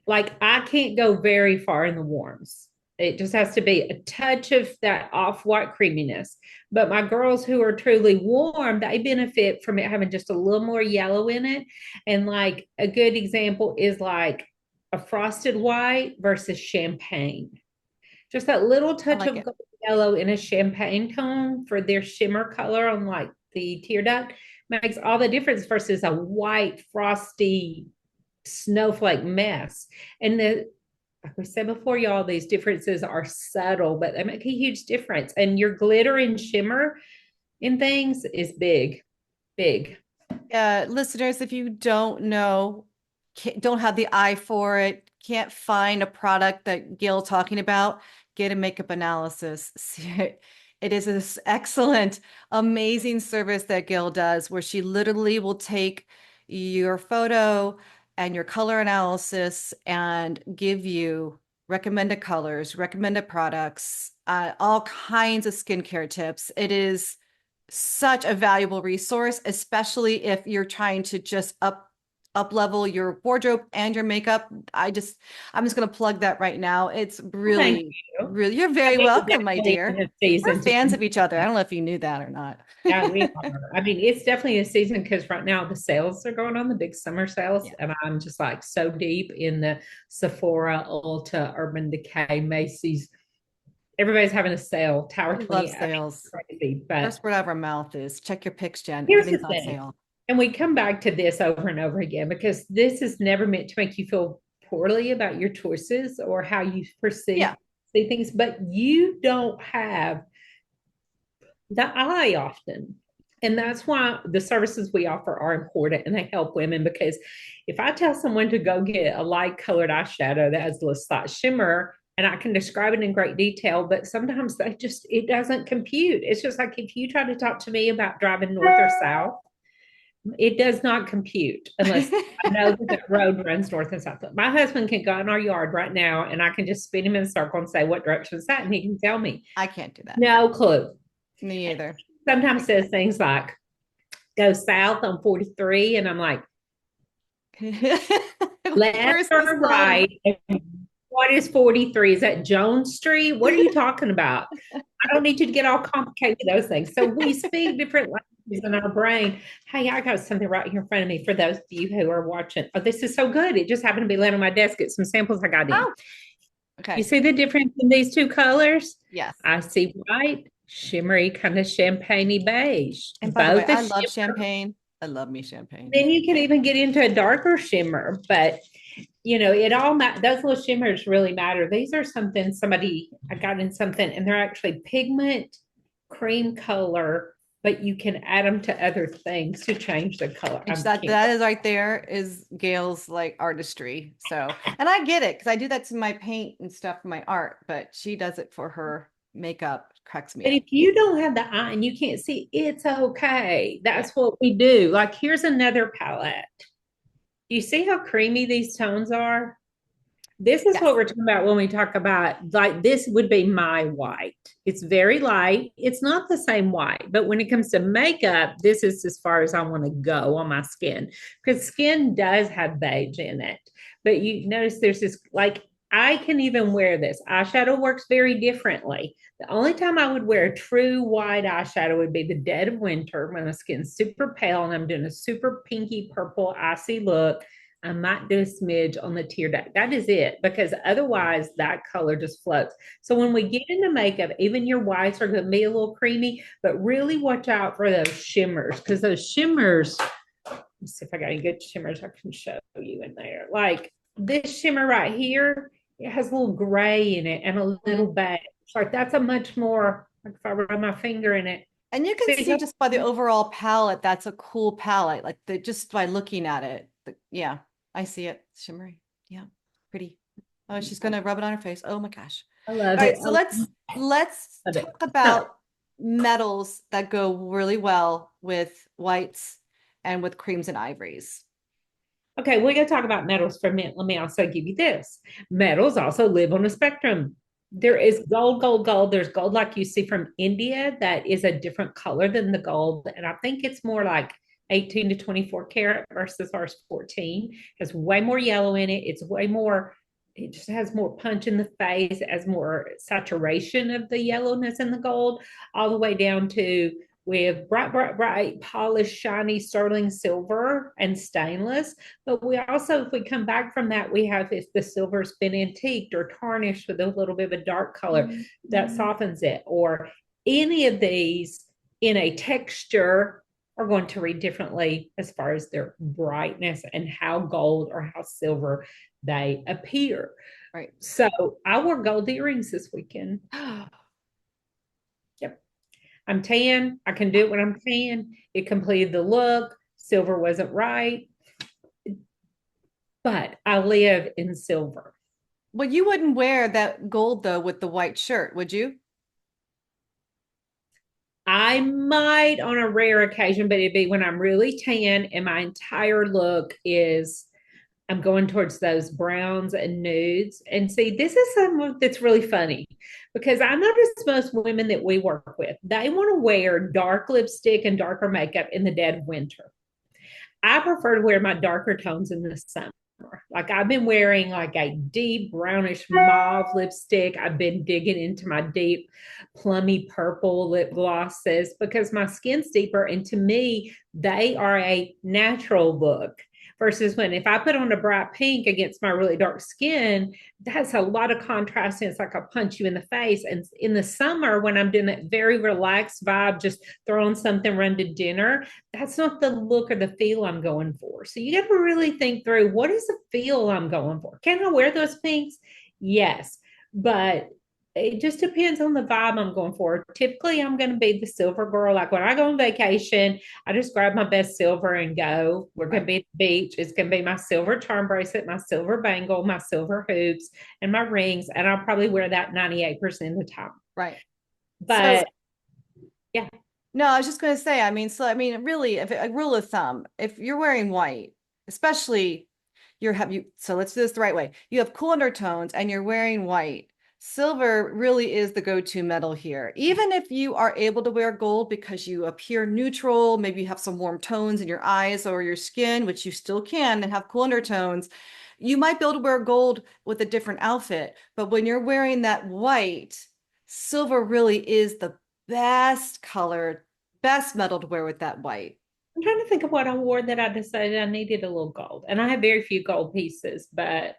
[SPEAKER 1] like I can't go very far in the warms. It just has to be a touch of that off-white creaminess. But my girls who are truly warm, they benefit from it having just a little more yellow in it. And like a good example is like a frosted white versus champagne. Just that little
[SPEAKER 2] I
[SPEAKER 1] touch
[SPEAKER 2] like
[SPEAKER 1] of
[SPEAKER 2] it.
[SPEAKER 1] gold yellow in a champagne tone for their shimmer color on like the tear duct makes all the difference versus a white, frosty snowflake mess. And like we said before, y'all, these differences are subtle, but they make a huge difference. And your glitter and shimmer in things is big, big.
[SPEAKER 2] Listeners, if you don't know, don't have the eye for it, can't find a product that Gail talking about, get a makeup analysis. It is this excellent, amazing service that Gail does where she literally will take your photo and your color analysis and give you recommended colors, recommended products, all kinds of skincare tips. It is such a valuable resource, especially if you're trying to just up level your wardrobe and your makeup. I'm just going to plug that right now. It's
[SPEAKER 1] Thank
[SPEAKER 2] really,
[SPEAKER 1] you.
[SPEAKER 2] really, you're
[SPEAKER 1] I
[SPEAKER 2] very
[SPEAKER 1] think
[SPEAKER 2] welcome, my
[SPEAKER 1] definitely in
[SPEAKER 2] dear.
[SPEAKER 1] the
[SPEAKER 2] We're
[SPEAKER 1] season to
[SPEAKER 2] fans of each other. I don't know if you knew that or not.
[SPEAKER 1] yeah, we are. I mean, it's definitely a season because right now the sales are going on, the big summer sales,
[SPEAKER 2] Yeah,
[SPEAKER 1] and I'm just like so deep in the Sephora, Ulta, Urban Decay, Macy's. Everybody's having a sale, Tower
[SPEAKER 2] we love
[SPEAKER 1] 20. I mean,
[SPEAKER 2] sales.
[SPEAKER 1] it's crazy. But
[SPEAKER 2] First word out of our mouth is check your picks, Jen.
[SPEAKER 1] here's the
[SPEAKER 2] Everything's on
[SPEAKER 1] thing,
[SPEAKER 2] sale.
[SPEAKER 1] and we come back to this over and over again because this is never meant to make you feel poorly about your choices or how you perceive
[SPEAKER 2] Yeah.
[SPEAKER 1] see things, but you don't have the eye often. And that's why the services we offer are important and they help women because if I tell someone to go get a light colored eyeshadow that has a slight shimmer, and I can describe it in great detail, but sometimes they just, it doesn't compute. It's just like if you try to talk to me about driving north or south, it does not compute unless I know that the road runs north and south. My husband can go in our yard right now and I can just spin him in a circle and say, what direction is that? And he can tell me.
[SPEAKER 2] I can't do that.
[SPEAKER 1] No clue.
[SPEAKER 2] Me either.
[SPEAKER 1] Sometimes says things like, go south on 43. And I'm like, left
[SPEAKER 2] Where's this
[SPEAKER 1] or
[SPEAKER 2] line?
[SPEAKER 1] right? What is 43? Is that Jones Street? What are you talking about? I don't need you to get all complicated with those things. So we speak different languages in our brain. Hey, I got something right here in front of me for those of you who are watching. Oh, this is so good. It just happened to be laying on my desk. It's some samples I got in.
[SPEAKER 2] Oh,
[SPEAKER 1] You
[SPEAKER 2] okay.
[SPEAKER 1] see the difference in these two colors?
[SPEAKER 2] Yes.
[SPEAKER 1] I see white, shimmery, kind of champagne beige.
[SPEAKER 2] And by the way,
[SPEAKER 1] Both
[SPEAKER 2] I
[SPEAKER 1] is
[SPEAKER 2] love
[SPEAKER 1] shimmer.
[SPEAKER 2] champagne. I love me champagne.
[SPEAKER 1] Then you can even get into a darker shimmer, but it all those little shimmers really matter. These are something somebody I got in something, and they're actually pigment cream color, but you can add them to other things to change the color.
[SPEAKER 2] And that is right there is Gail's like artistry. So, and I get it because I do that to my paint and stuff for my art, but she does it for her makeup. Cracks me
[SPEAKER 1] But
[SPEAKER 2] up.
[SPEAKER 1] if you don't have the eye and you can't see, it's okay.
[SPEAKER 2] Yeah.
[SPEAKER 1] That's what we do. Like here's another palette. You see how creamy these tones are? This is
[SPEAKER 2] Yes.
[SPEAKER 1] what we're talking about when we talk about like this would be my white. It's very light. It's not the same white, but when it comes to makeup, this is as far as I want to go on my skin because skin does have beige in it. But you notice there's this like I can even wear this. Eyeshadow works very differently. The only time I would wear a true white eyeshadow would be the dead of winter when the skin's super pale and I'm doing a super pinky purple icy look. I might do a smidge on the tear duct. That is it, because otherwise that color just floats. So when we get into makeup, even your whites are going to be a little creamy, but really watch out for those shimmers because those shimmers, let's see if I got any good shimmers I can show you in there. Like this shimmer right here, it has a little gray in it and a little beige. Like that's a much more, like if I run my finger in it.
[SPEAKER 2] And you can
[SPEAKER 1] See
[SPEAKER 2] see
[SPEAKER 1] how
[SPEAKER 2] just by the overall palette, that's a cool palette. Like just by looking at it. Yeah, I see it. Shimmery. Yeah, pretty. Oh, she's gonna rub it on her face. Oh my gosh.
[SPEAKER 1] I love
[SPEAKER 2] All
[SPEAKER 1] it.
[SPEAKER 2] right, so let's
[SPEAKER 1] I love it.
[SPEAKER 2] talk about metals that go really well with whites and with creams and ivories.
[SPEAKER 1] Okay, we're going to talk about metals for a minute. Let me also give you this. Metals also live on a spectrum. There is gold, gold, gold. There's gold like you see from India that is a different color than the gold. And I think it's more like 18 to 24 karat versus ours 14. It has way more yellow in it. It's way more, it just has more punch in the face, it has more saturation of the yellowness in the gold, all the way down to we have bright, bright, bright, polished, shiny sterling silver and stainless. But we also, if we come back from that, we have if the silver's been antiqued or tarnished with a little bit of a dark color, that softens it. Or any of these in a texture are going to read differently as far as their brightness and how gold or how silver they appear.
[SPEAKER 2] Right.
[SPEAKER 1] So I wore gold earrings this weekend. Yep. I'm tan. I can do it when I'm tan. It completed the look. Silver wasn't right, but I live in silver.
[SPEAKER 2] Well, you wouldn't wear that gold though with the white shirt, would you?
[SPEAKER 1] I might on a rare occasion, but it'd be when I'm really tan and my entire look is I'm going towards those browns and nudes. And see, this is something that's really funny because I notice most women that we work with, they want to wear dark lipstick and darker makeup in the dead of winter. I prefer to wear my darker tones in the summer. Like I've been wearing like a deep brownish mauve lipstick. I've been digging into my deep plummy purple lip glosses because my skin's deeper. And to me, they are a natural look versus when if I put on a bright pink against my really dark skin, that's a lot of contrast and it's like I punch you in the face. And in the summer, when I'm doing that very relaxed vibe, just throwing something, run to dinner, that's not the look or the feel I'm going for. So you got to really think through what is the feel I'm going for? Can I wear those pinks? Yes. But It just depends on the vibe I'm going for. Typically, I'm going to be the silver girl. Like when I go on vacation, I just grab my best silver and go. We're going to
[SPEAKER 2] Right.
[SPEAKER 1] be at the beach. It's going to be my silver charm bracelet, my silver bangle, my silver hoops, and my rings. And I'll probably wear that 98% of the time.
[SPEAKER 2] Right. So
[SPEAKER 1] But yeah,
[SPEAKER 2] no, I was just going to say, I mean, so I mean, really, if a rule of thumb, if you're wearing white, especially so let's do this the right way. You have cool undertones and you're wearing white. Silver really is the go-to metal here. Even if you are able to wear gold because you appear neutral, maybe you have some warm tones in your eyes or your skin, which you still can and have cool undertones, you might be able to wear gold with a different outfit. But when you're wearing that white, silver really is the best color, best metal to wear with that white.
[SPEAKER 1] I'm trying to think of what I wore that I decided I needed a little gold. And I have very few gold pieces, but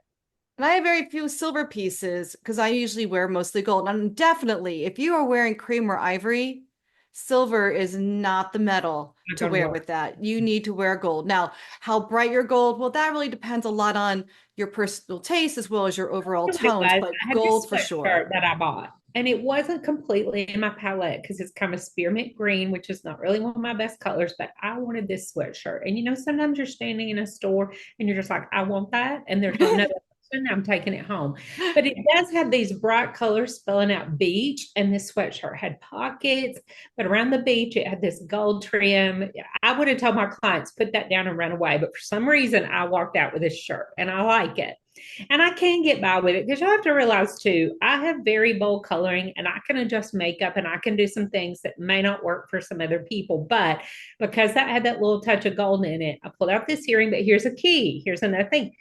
[SPEAKER 2] And I have very few silver pieces because I usually wear mostly gold. And definitely, if you are wearing cream or ivory, silver is not the metal
[SPEAKER 1] I'm
[SPEAKER 2] to
[SPEAKER 1] not going to
[SPEAKER 2] wear
[SPEAKER 1] work.
[SPEAKER 2] with that. You need to wear gold. Now, how bright your gold, well, that really depends a lot on your personal taste as well as your overall
[SPEAKER 1] What it
[SPEAKER 2] tones,
[SPEAKER 1] was,
[SPEAKER 2] but
[SPEAKER 1] I had
[SPEAKER 2] gold
[SPEAKER 1] this
[SPEAKER 2] for
[SPEAKER 1] sweatshirt
[SPEAKER 2] sure.
[SPEAKER 1] that I bought, and it wasn't completely in my palette because it's kind of spearmint green, which is not really one of my best colors. But I wanted this sweatshirt, and sometimes you're standing in a store and you're just like, I want that, and there's no other option. I'm taking it home. But it does have these bright colors spelling out beach, and this sweatshirt had pockets, but around the beach it had this gold trim. I would have told my clients put that down and run away, but for some reason I walked out with this shirt, and I like it. And I can get by with it because you have to realize too, I have very bold coloring and I can adjust makeup and I can do some things that may not work for some other people. But because that had that little touch of gold in it, I pulled out this earring. But here's a key. Here's another thing.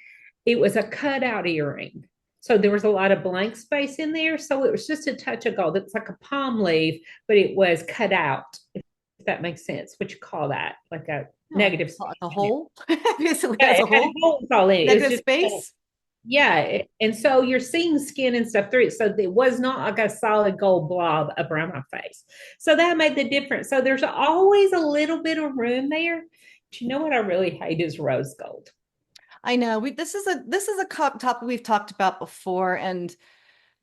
[SPEAKER 1] It was a cutout earring. So there was a lot of blank space in there. So it was just a touch of gold. It was like a palm leaf, but it was cut out, if that makes sense. What you call that? Like a
[SPEAKER 2] Like
[SPEAKER 1] negative
[SPEAKER 2] like
[SPEAKER 1] space
[SPEAKER 2] a
[SPEAKER 1] in it.
[SPEAKER 2] hole, basically
[SPEAKER 1] Yeah,
[SPEAKER 2] as
[SPEAKER 1] it
[SPEAKER 2] a
[SPEAKER 1] had
[SPEAKER 2] whole,
[SPEAKER 1] holes all in it. It was
[SPEAKER 2] negative
[SPEAKER 1] just
[SPEAKER 2] space.
[SPEAKER 1] yeah, and so you're seeing skin and stuff through it. So it was not like a solid gold blob up around my face. So that made the difference. So there's always a little bit of room there. But you know what I really hate is rose gold.
[SPEAKER 2] I know this is a topic we've talked about before, and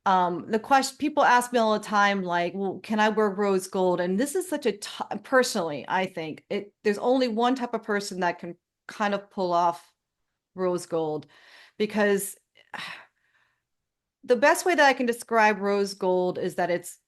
[SPEAKER 2] the question people ask me all the time, like, well, can I wear rose gold? And this is such a personally, I think there's only one type of person that can kind of pull off rose gold because the best way that I can describe rose gold is that it's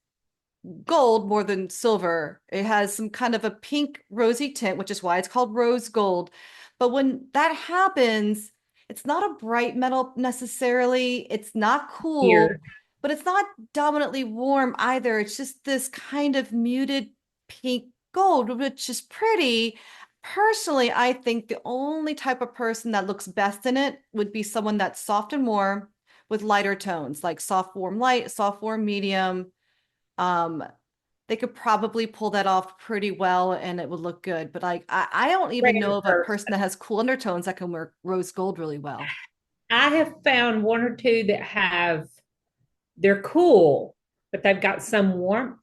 [SPEAKER 2] gold more than silver. It has some kind of a pink rosy tint, which is why it's called rose gold. But when that happens, it's not a bright metal necessarily. It's not cool,
[SPEAKER 1] Here,
[SPEAKER 2] but it's not dominantly warm either. It's just this kind of muted pink gold, which is pretty. Personally, I think the only type of person that looks best in it would be someone that's soft and warm with lighter tones, like soft warm light, soft warm medium. um they could probably pull that off pretty well and it would look good. But like I don't even
[SPEAKER 1] rare
[SPEAKER 2] know of a
[SPEAKER 1] earth.
[SPEAKER 2] person that has cool undertones that can wear rose gold really well.
[SPEAKER 1] I have found one or two that they're cool, but they've got some warmth.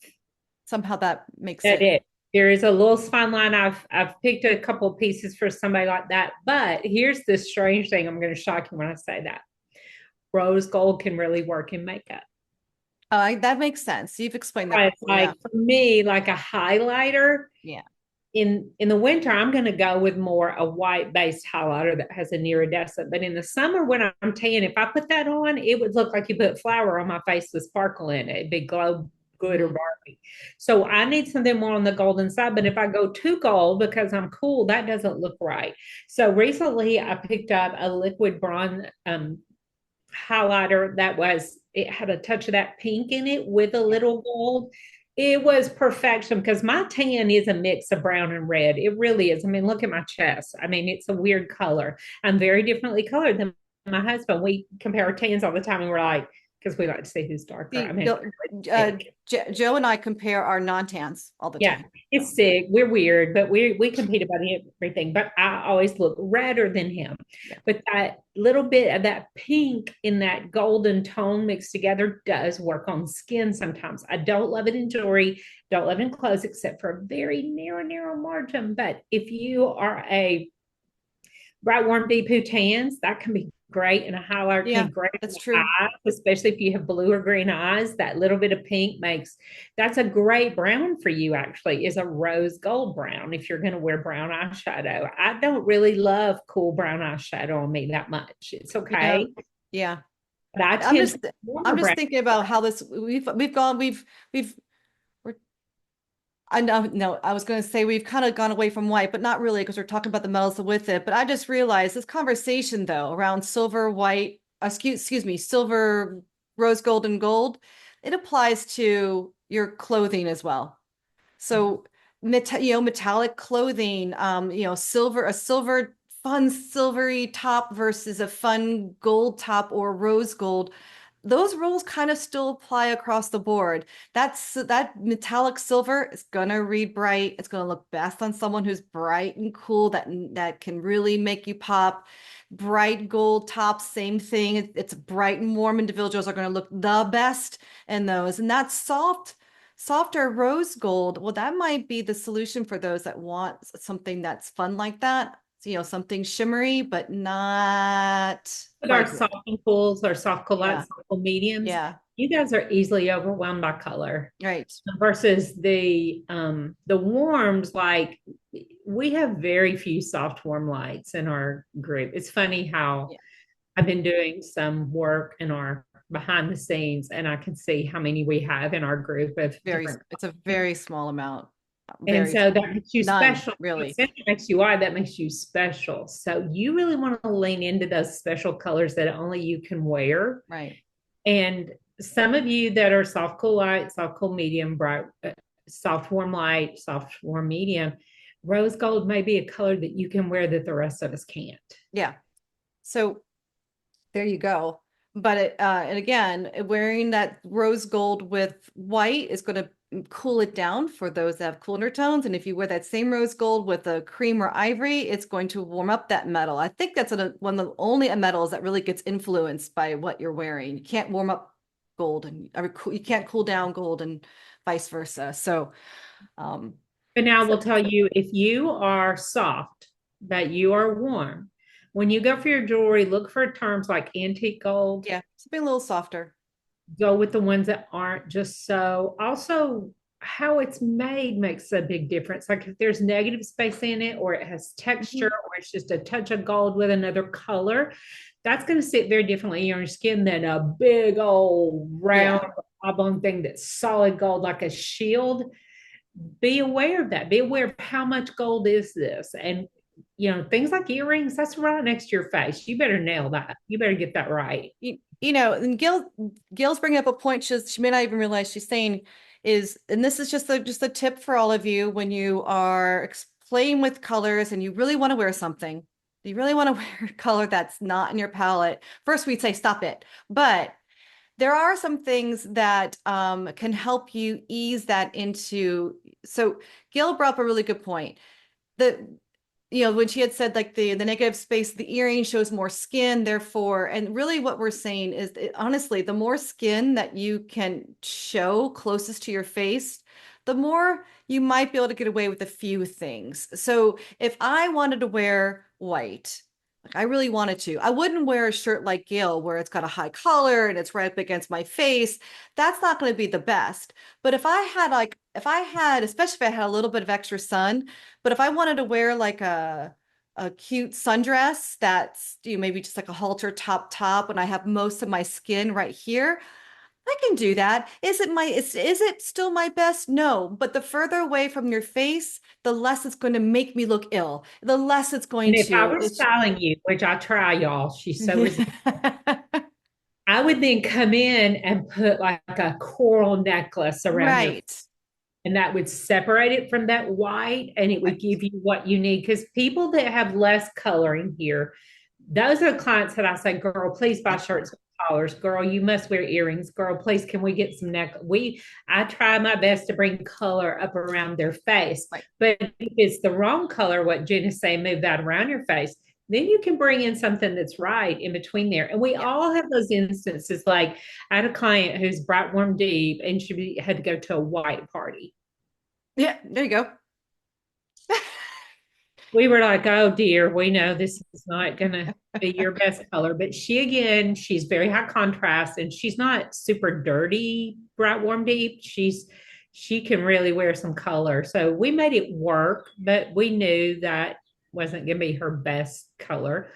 [SPEAKER 2] Somehow that makes
[SPEAKER 1] That
[SPEAKER 2] it.
[SPEAKER 1] it. There is a little fine line. I've picked a couple of pieces for somebody like that. But here's the strange thing. I'm going to shock you when I say that. Rose gold can really work in makeup.
[SPEAKER 2] That makes sense. You've explained that
[SPEAKER 1] Right.
[SPEAKER 2] before. Yeah.
[SPEAKER 1] Like for me, like a highlighter
[SPEAKER 2] Yeah.
[SPEAKER 1] in the winter, I'm going to go with more a white based highlighter that has a iridescent. But in the summer, when I'm tan, if I put that on, it would look like you put flour on my face with sparkle in it. It'd be glow good or
[SPEAKER 2] Mhm.
[SPEAKER 1] Barbie. So I need something more on the golden side. But if I go too gold because I'm cool, that doesn't look right. So recently, I picked up a liquid bronze highlighter that was it had a touch of that pink in it with a
[SPEAKER 2] Yeah.
[SPEAKER 1] little gold. It was perfection because my tan is a mix of brown and red. It really is. I mean, look at my chest. I mean, it's a weird color. I'm very differently colored than my husband. We compare our tans all the time and we're like, because we like to see who's darker. I
[SPEAKER 2] See,
[SPEAKER 1] mean,
[SPEAKER 2] uh, Joe and I compare our non-tans all the
[SPEAKER 1] yeah,
[SPEAKER 2] time. So
[SPEAKER 1] it's sick. We're weird, but we compete about everything. But I always look redder than him.
[SPEAKER 2] yeah.
[SPEAKER 1] But that little bit of that pink in that golden tone mixed together does work on skin sometimes. I don't love it in jewelry, don't love it in clothes, except for a very narrow margin. But if you are a bright, warm, deep who tans, that can be great in a highlight,
[SPEAKER 2] Yeah,
[SPEAKER 1] can great in
[SPEAKER 2] that's
[SPEAKER 1] the
[SPEAKER 2] true.
[SPEAKER 1] eyes, especially if you have blue or green eyes. That little bit of pink makes that's a great brown for you, actually, is a rose gold brown if you're going to wear brown eyeshadow. I don't really love cool brown eyeshadow on me that much. It's
[SPEAKER 2] You know,
[SPEAKER 1] okay,
[SPEAKER 2] yeah.
[SPEAKER 1] but I
[SPEAKER 2] I'm
[SPEAKER 1] tend to
[SPEAKER 2] just I'm
[SPEAKER 1] warmer
[SPEAKER 2] just
[SPEAKER 1] brown.
[SPEAKER 2] thinking about how this we've gone we've we're I know no, I was going to say we've kind of gone away from white, but not really because we're talking about the metals with it. But I just realized this conversation though around silver, white, excuse me, silver, rose gold, and gold, it applies to your clothing as well. So, metallic clothing, a silver, fun silvery top versus a fun gold top or rose gold. Those rules kind of still apply across the board. That metallic silver is gonna read bright. It's gonna look best on someone who's bright and cool that can really make you pop. Bright gold top, same thing. It's bright and warm individuals are gonna look the best in those. And that softer rose gold, well, that might be the solution for those that want something that's fun like that. Something shimmery, but not
[SPEAKER 1] With our
[SPEAKER 2] quite.
[SPEAKER 1] soft and cools, our soft cool lights,
[SPEAKER 2] Yeah,
[SPEAKER 1] soft cool mediums,
[SPEAKER 2] yeah,
[SPEAKER 1] you guys are easily overwhelmed by color
[SPEAKER 2] right.
[SPEAKER 1] versus the warms. Like we have very few soft warm lights in our group. It's funny how
[SPEAKER 2] Yeah,
[SPEAKER 1] I've been doing some work in our behind the scenes, and I can see how many we have in our group of different.
[SPEAKER 2] it's a very small amount.
[SPEAKER 1] And
[SPEAKER 2] Very
[SPEAKER 1] so that makes you
[SPEAKER 2] none,
[SPEAKER 1] special.
[SPEAKER 2] really.
[SPEAKER 1] It makes you wide, that makes you special. So you really want to lean into those special colors that only you can wear.
[SPEAKER 2] Right.
[SPEAKER 1] And some of you that are soft cool light, soft cool medium, bright, soft warm light, soft warm medium, rose gold may be a color that you can wear that the rest of us can't.
[SPEAKER 2] Yeah. So there you go. But and again, wearing that rose gold with white is going to cool it down for those that have cool undertones. And if you wear that same rose gold with a cream or ivory, it's going to warm up that metal. I think that's one of the only metals that really gets influenced by what you're wearing. You can't warm up gold and you can't cool down gold and vice versa. So, um,
[SPEAKER 1] But now I
[SPEAKER 2] so
[SPEAKER 1] will tell you, if you are soft, that you are warm, when you go for your jewelry, look for terms like antique gold.
[SPEAKER 2] yeah, something a little softer.
[SPEAKER 1] Go with the ones that aren't just so. Also, how it's made makes a big difference. Like if there's negative space in it, or it has texture,
[SPEAKER 2] Mhm.
[SPEAKER 1] or it's just a touch of gold with another color, that's going to sit very differently on your skin than a big old round
[SPEAKER 2] Yeah.
[SPEAKER 1] oblong thing that's solid gold like a shield. Be aware of that. Be aware of how much gold is this. And things like earrings, that's right next to your face. You better nail that. You better get that right.
[SPEAKER 2] And Gail's bringing up a point she may not even realize she's saying is, and this is just a tip for all of you when you are playing with colors and you really want to wear something, you really want to wear a color that's not in your palette. First, we'd say stop it, but there are some things that can help you ease that into. So Gail brought up a really good point. The when she had said like the negative space, the earring shows more skin, therefore, and really what we're saying is honestly, the more skin that you can show closest to your face, the more you might be able to get away with a few things. So if I wanted to wear white, like I really wanted to, I wouldn't wear a shirt like Gail where it's got a high collar and it's right up against my face. That's not going to be the best. But if I had, especially if I had a little bit of extra sun, but if I wanted to wear like a cute sundress that's maybe just like a halter top and I have most of my skin right here, I can do that. Is it still my best? No, but the further away from your face, the less it's going to make me look ill. The less it's going
[SPEAKER 1] And if I
[SPEAKER 2] to
[SPEAKER 1] were
[SPEAKER 2] it's
[SPEAKER 1] styling you, which I try, y'all, she's so resistant, I would then come in and put like a coral necklace around your,
[SPEAKER 2] right.
[SPEAKER 1] and that would separate it from that white, and it would
[SPEAKER 2] Right.
[SPEAKER 1] give you what you need. Because people that have less coloring here, those are the clients that I say, girl, please buy shirts with collars. Girl, you must wear earrings. Girl, please, can we get some neck? I try my best to bring color up around their face.
[SPEAKER 2] Right.
[SPEAKER 1] But if it's the wrong color, what Jen is saying, move that around your face, then you can bring in something that's right in between there. And we
[SPEAKER 2] Yeah.
[SPEAKER 1] all have those instances. Like I had a client who's bright, warm, deep, and she had to go to a white party.
[SPEAKER 2] Yeah, there you go.
[SPEAKER 1] we were like, oh dear, we know this is not gonna be your best color. But she again, she's very high contrast and she's not super dirty, bright, warm, deep. She can really wear some color. So we made it work, but we knew that wasn't gonna be her best color.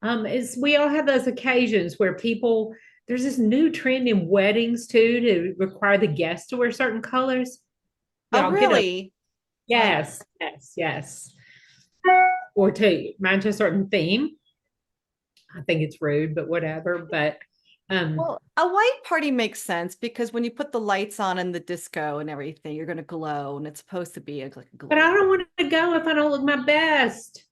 [SPEAKER 1] Is we all have those occasions where people there's this new trend in weddings too to require the guests to wear certain colors.
[SPEAKER 2] Oh,
[SPEAKER 1] Y'all get a
[SPEAKER 2] really? Uh,
[SPEAKER 1] yes, yes, yes or to match a certain theme. I think it's rude, but whatever. But
[SPEAKER 2] well, a white party makes sense because when you put the lights on in the disco and everything, you're going to glow, and it's supposed to be like a
[SPEAKER 1] but I
[SPEAKER 2] glowy.
[SPEAKER 1] don't want to go if I don't look my best.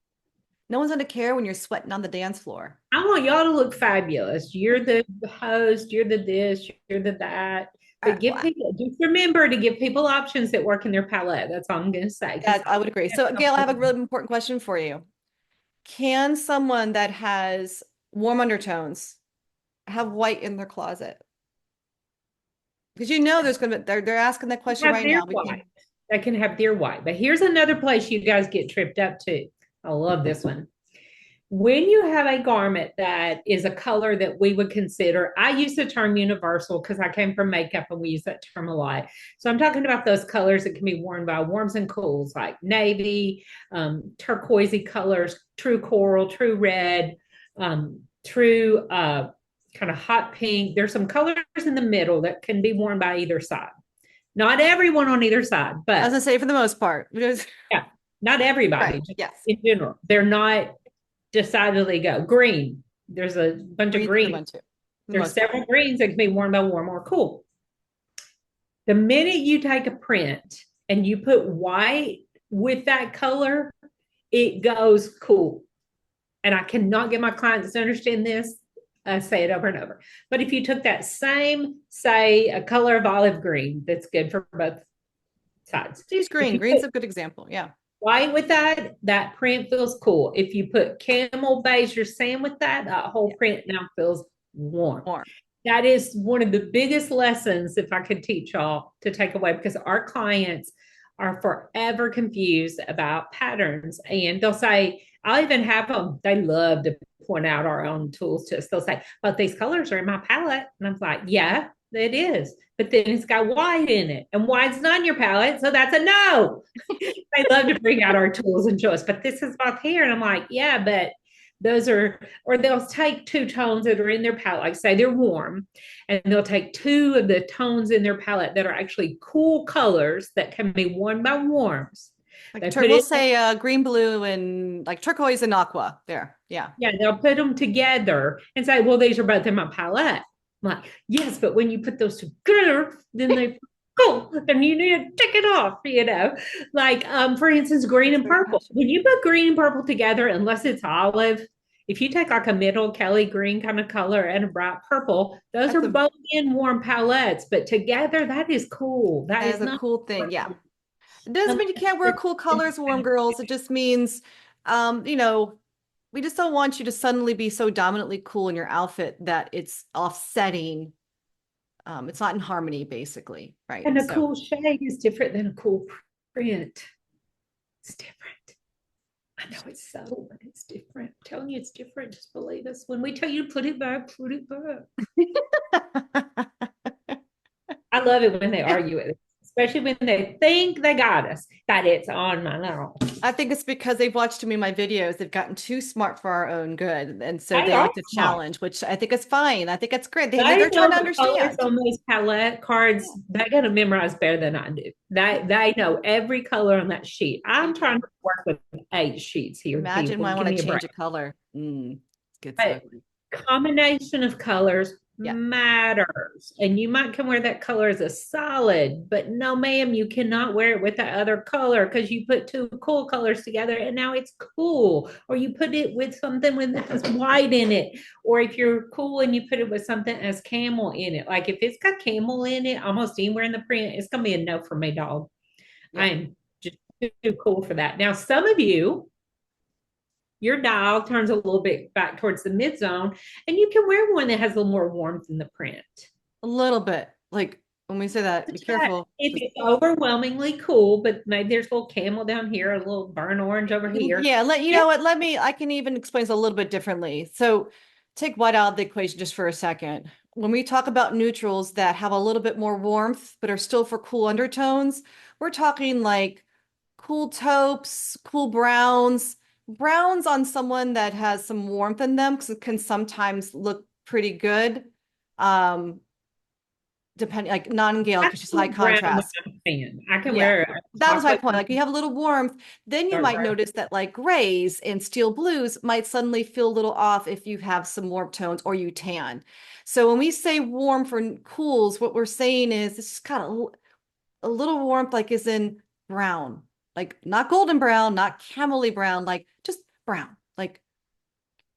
[SPEAKER 2] No one's going to care when you're sweating on the dance floor.
[SPEAKER 1] I want y'all to look fabulous. You're the host, you're the this, you're the that. But give
[SPEAKER 2] Well,
[SPEAKER 1] people just remember to give people options that work in their palette. That's all I'm gonna say. Because
[SPEAKER 2] yeah, I would agree. So, Gail, I have a really important question for you. Can someone that has warm undertones have white in their closet? Because you know there's going to be, they're asking that question
[SPEAKER 1] have
[SPEAKER 2] right
[SPEAKER 1] their
[SPEAKER 2] now. We can't.
[SPEAKER 1] white. They can have their white. But here's another place you guys get tripped up to. I love this one. When you have a garment that is a color that we would consider, I use the term universal because I came from makeup and we use that term a lot. So I'm talking about those colors that can be worn by warms and cools like navy, turquoisey colors, true coral, true red, true kind of hot pink. There's some colors in the middle that can be worn by either side. Not everyone on either side,
[SPEAKER 2] I was
[SPEAKER 1] but
[SPEAKER 2] going to say for the most part. Because,
[SPEAKER 1] yeah, not everybody,
[SPEAKER 2] right.
[SPEAKER 1] just
[SPEAKER 2] Yes.
[SPEAKER 1] in general. They're not decidedly go green. There's a bunch of
[SPEAKER 2] Green's a good
[SPEAKER 1] green.
[SPEAKER 2] one too, for the
[SPEAKER 1] There's
[SPEAKER 2] most part.
[SPEAKER 1] several greens that can be worn by warm or cool. The minute you take a print and you put white with that color, it goes cool. And I cannot get my clients to understand this. I say it over and over. But if you took that same, say, a color of olive green, that's good for both sides.
[SPEAKER 2] She's
[SPEAKER 1] If
[SPEAKER 2] green.
[SPEAKER 1] you
[SPEAKER 2] Green's
[SPEAKER 1] put
[SPEAKER 2] a good example. Yeah.
[SPEAKER 1] white with that, that print feels cool. If you put camel beige or sand with that, that whole
[SPEAKER 2] Yeah.
[SPEAKER 1] print now feels warm.
[SPEAKER 2] Warm.
[SPEAKER 1] That is one of the biggest lessons, if I could teach y'all to take away, because our clients are forever confused about patterns. And they'll say, I'll even have them, they love to point out our own tools to us. They'll say, but these colors are in my palette. And I'm like, yeah, it is. But then it's got white in it, and white's not in your palette. So that's a no. They love to bring out our tools and show us, but this is both here. And I'm like, yeah, but those are, or they'll take two tones that are in their palette, like say they're warm, and they'll take two of the tones in their palette that are actually cool colors that can be worn by warms.
[SPEAKER 2] Like
[SPEAKER 1] They put
[SPEAKER 2] we'll
[SPEAKER 1] it,
[SPEAKER 2] say green, blue, and like turquoise and aqua. There. Yeah.
[SPEAKER 1] yeah, they'll put them together and say, well, these are both in my palette. I'm like, yes, but when you put those together, then they cool, and you need to take it off, like for instance, green
[SPEAKER 2] It's
[SPEAKER 1] and
[SPEAKER 2] very
[SPEAKER 1] purple.
[SPEAKER 2] catchy.
[SPEAKER 1] When you put green and purple together, unless it's olive, if you take like a middle Kelly green kind of color and a bright purple, those are
[SPEAKER 2] That's a
[SPEAKER 1] both in warm palettes, but together that is cool. That
[SPEAKER 2] that is
[SPEAKER 1] is
[SPEAKER 2] a
[SPEAKER 1] not
[SPEAKER 2] cool thing. Yeah. It doesn't mean you can't wear cool colors, warm girls. It just means, you know, we just don't want you to suddenly be so dominantly cool in your outfit that it's offsetting. It's not in harmony, basically, right?
[SPEAKER 1] and a
[SPEAKER 2] So
[SPEAKER 1] cool shade is different than a cool print. It's different. I know it's subtle, but it's different. I'm telling you, it's different. Just believe us. When we tell you to put it back, put it back. I love it when they argue with it, especially when they think they got us, that it's on my own.
[SPEAKER 2] I think it's because they've watched too many of my videos. They've gotten too smart for our own good. And so
[SPEAKER 1] They
[SPEAKER 2] they
[SPEAKER 1] are
[SPEAKER 2] like to
[SPEAKER 1] smart.
[SPEAKER 2] challenge, which I think is fine. I think it's great.
[SPEAKER 1] They
[SPEAKER 2] They're trying
[SPEAKER 1] know
[SPEAKER 2] to
[SPEAKER 1] the colors
[SPEAKER 2] understand.
[SPEAKER 1] on those palette cards.
[SPEAKER 2] Yeah.
[SPEAKER 1] They got to memorize better than I do. They know every color on that sheet.
[SPEAKER 2] They
[SPEAKER 1] I'm
[SPEAKER 2] do.
[SPEAKER 1] trying to work with 8 sheets here,
[SPEAKER 2] Imagine when
[SPEAKER 1] people.
[SPEAKER 2] I
[SPEAKER 1] Give
[SPEAKER 2] want to
[SPEAKER 1] me a break.
[SPEAKER 2] change a color. Good stuff.
[SPEAKER 1] But combination of colors
[SPEAKER 2] Yeah.
[SPEAKER 1] matters. And you might can wear that color as a solid, but no, ma'am, you cannot wear it with that other color because you put two cool colors together and now it's cool. Or you put it with something with that has white in it. Or if you're cool and you put it with something that has camel in it. Like if it's got camel in it, almost anywhere in the print, it's gonna be a no for me, dog.
[SPEAKER 2] Yeah.
[SPEAKER 1] I'm just too cool for that. Now, some of you your dial turns a little bit back towards the mid zone, and you can wear one that has a little more warmth in the print.
[SPEAKER 2] A little bit. Like when we say that, be careful.
[SPEAKER 1] If it's overwhelmingly cool, but maybe there's a little camel down here, a little burnt orange over here.
[SPEAKER 2] Yeah, you
[SPEAKER 1] Yeah,
[SPEAKER 2] know what, I can even explain this a little bit differently. So take white out of the equation just for a second. When we talk about neutrals that have a little bit more warmth, but are still for cool undertones, we're talking like cool taupes, cool browns. Browns on someone that has some warmth in them because it can sometimes look pretty good. Um, Depending, like non-Gail
[SPEAKER 1] I
[SPEAKER 2] because
[SPEAKER 1] can
[SPEAKER 2] she's high
[SPEAKER 1] wear brown when
[SPEAKER 2] contrast.
[SPEAKER 1] I'm a fan. I can
[SPEAKER 2] Yeah,
[SPEAKER 1] wear a
[SPEAKER 2] that was my
[SPEAKER 1] chocolate
[SPEAKER 2] point. Like you have a little warmth, then you
[SPEAKER 1] or
[SPEAKER 2] might
[SPEAKER 1] brown.
[SPEAKER 2] notice that like grays and steel blues might suddenly feel a little off if you have some warm tones or you tan. So when we say warm for cools, what we're saying is this has got a little warmth, like is in brown, like not golden brown, not camely brown, like just brown, like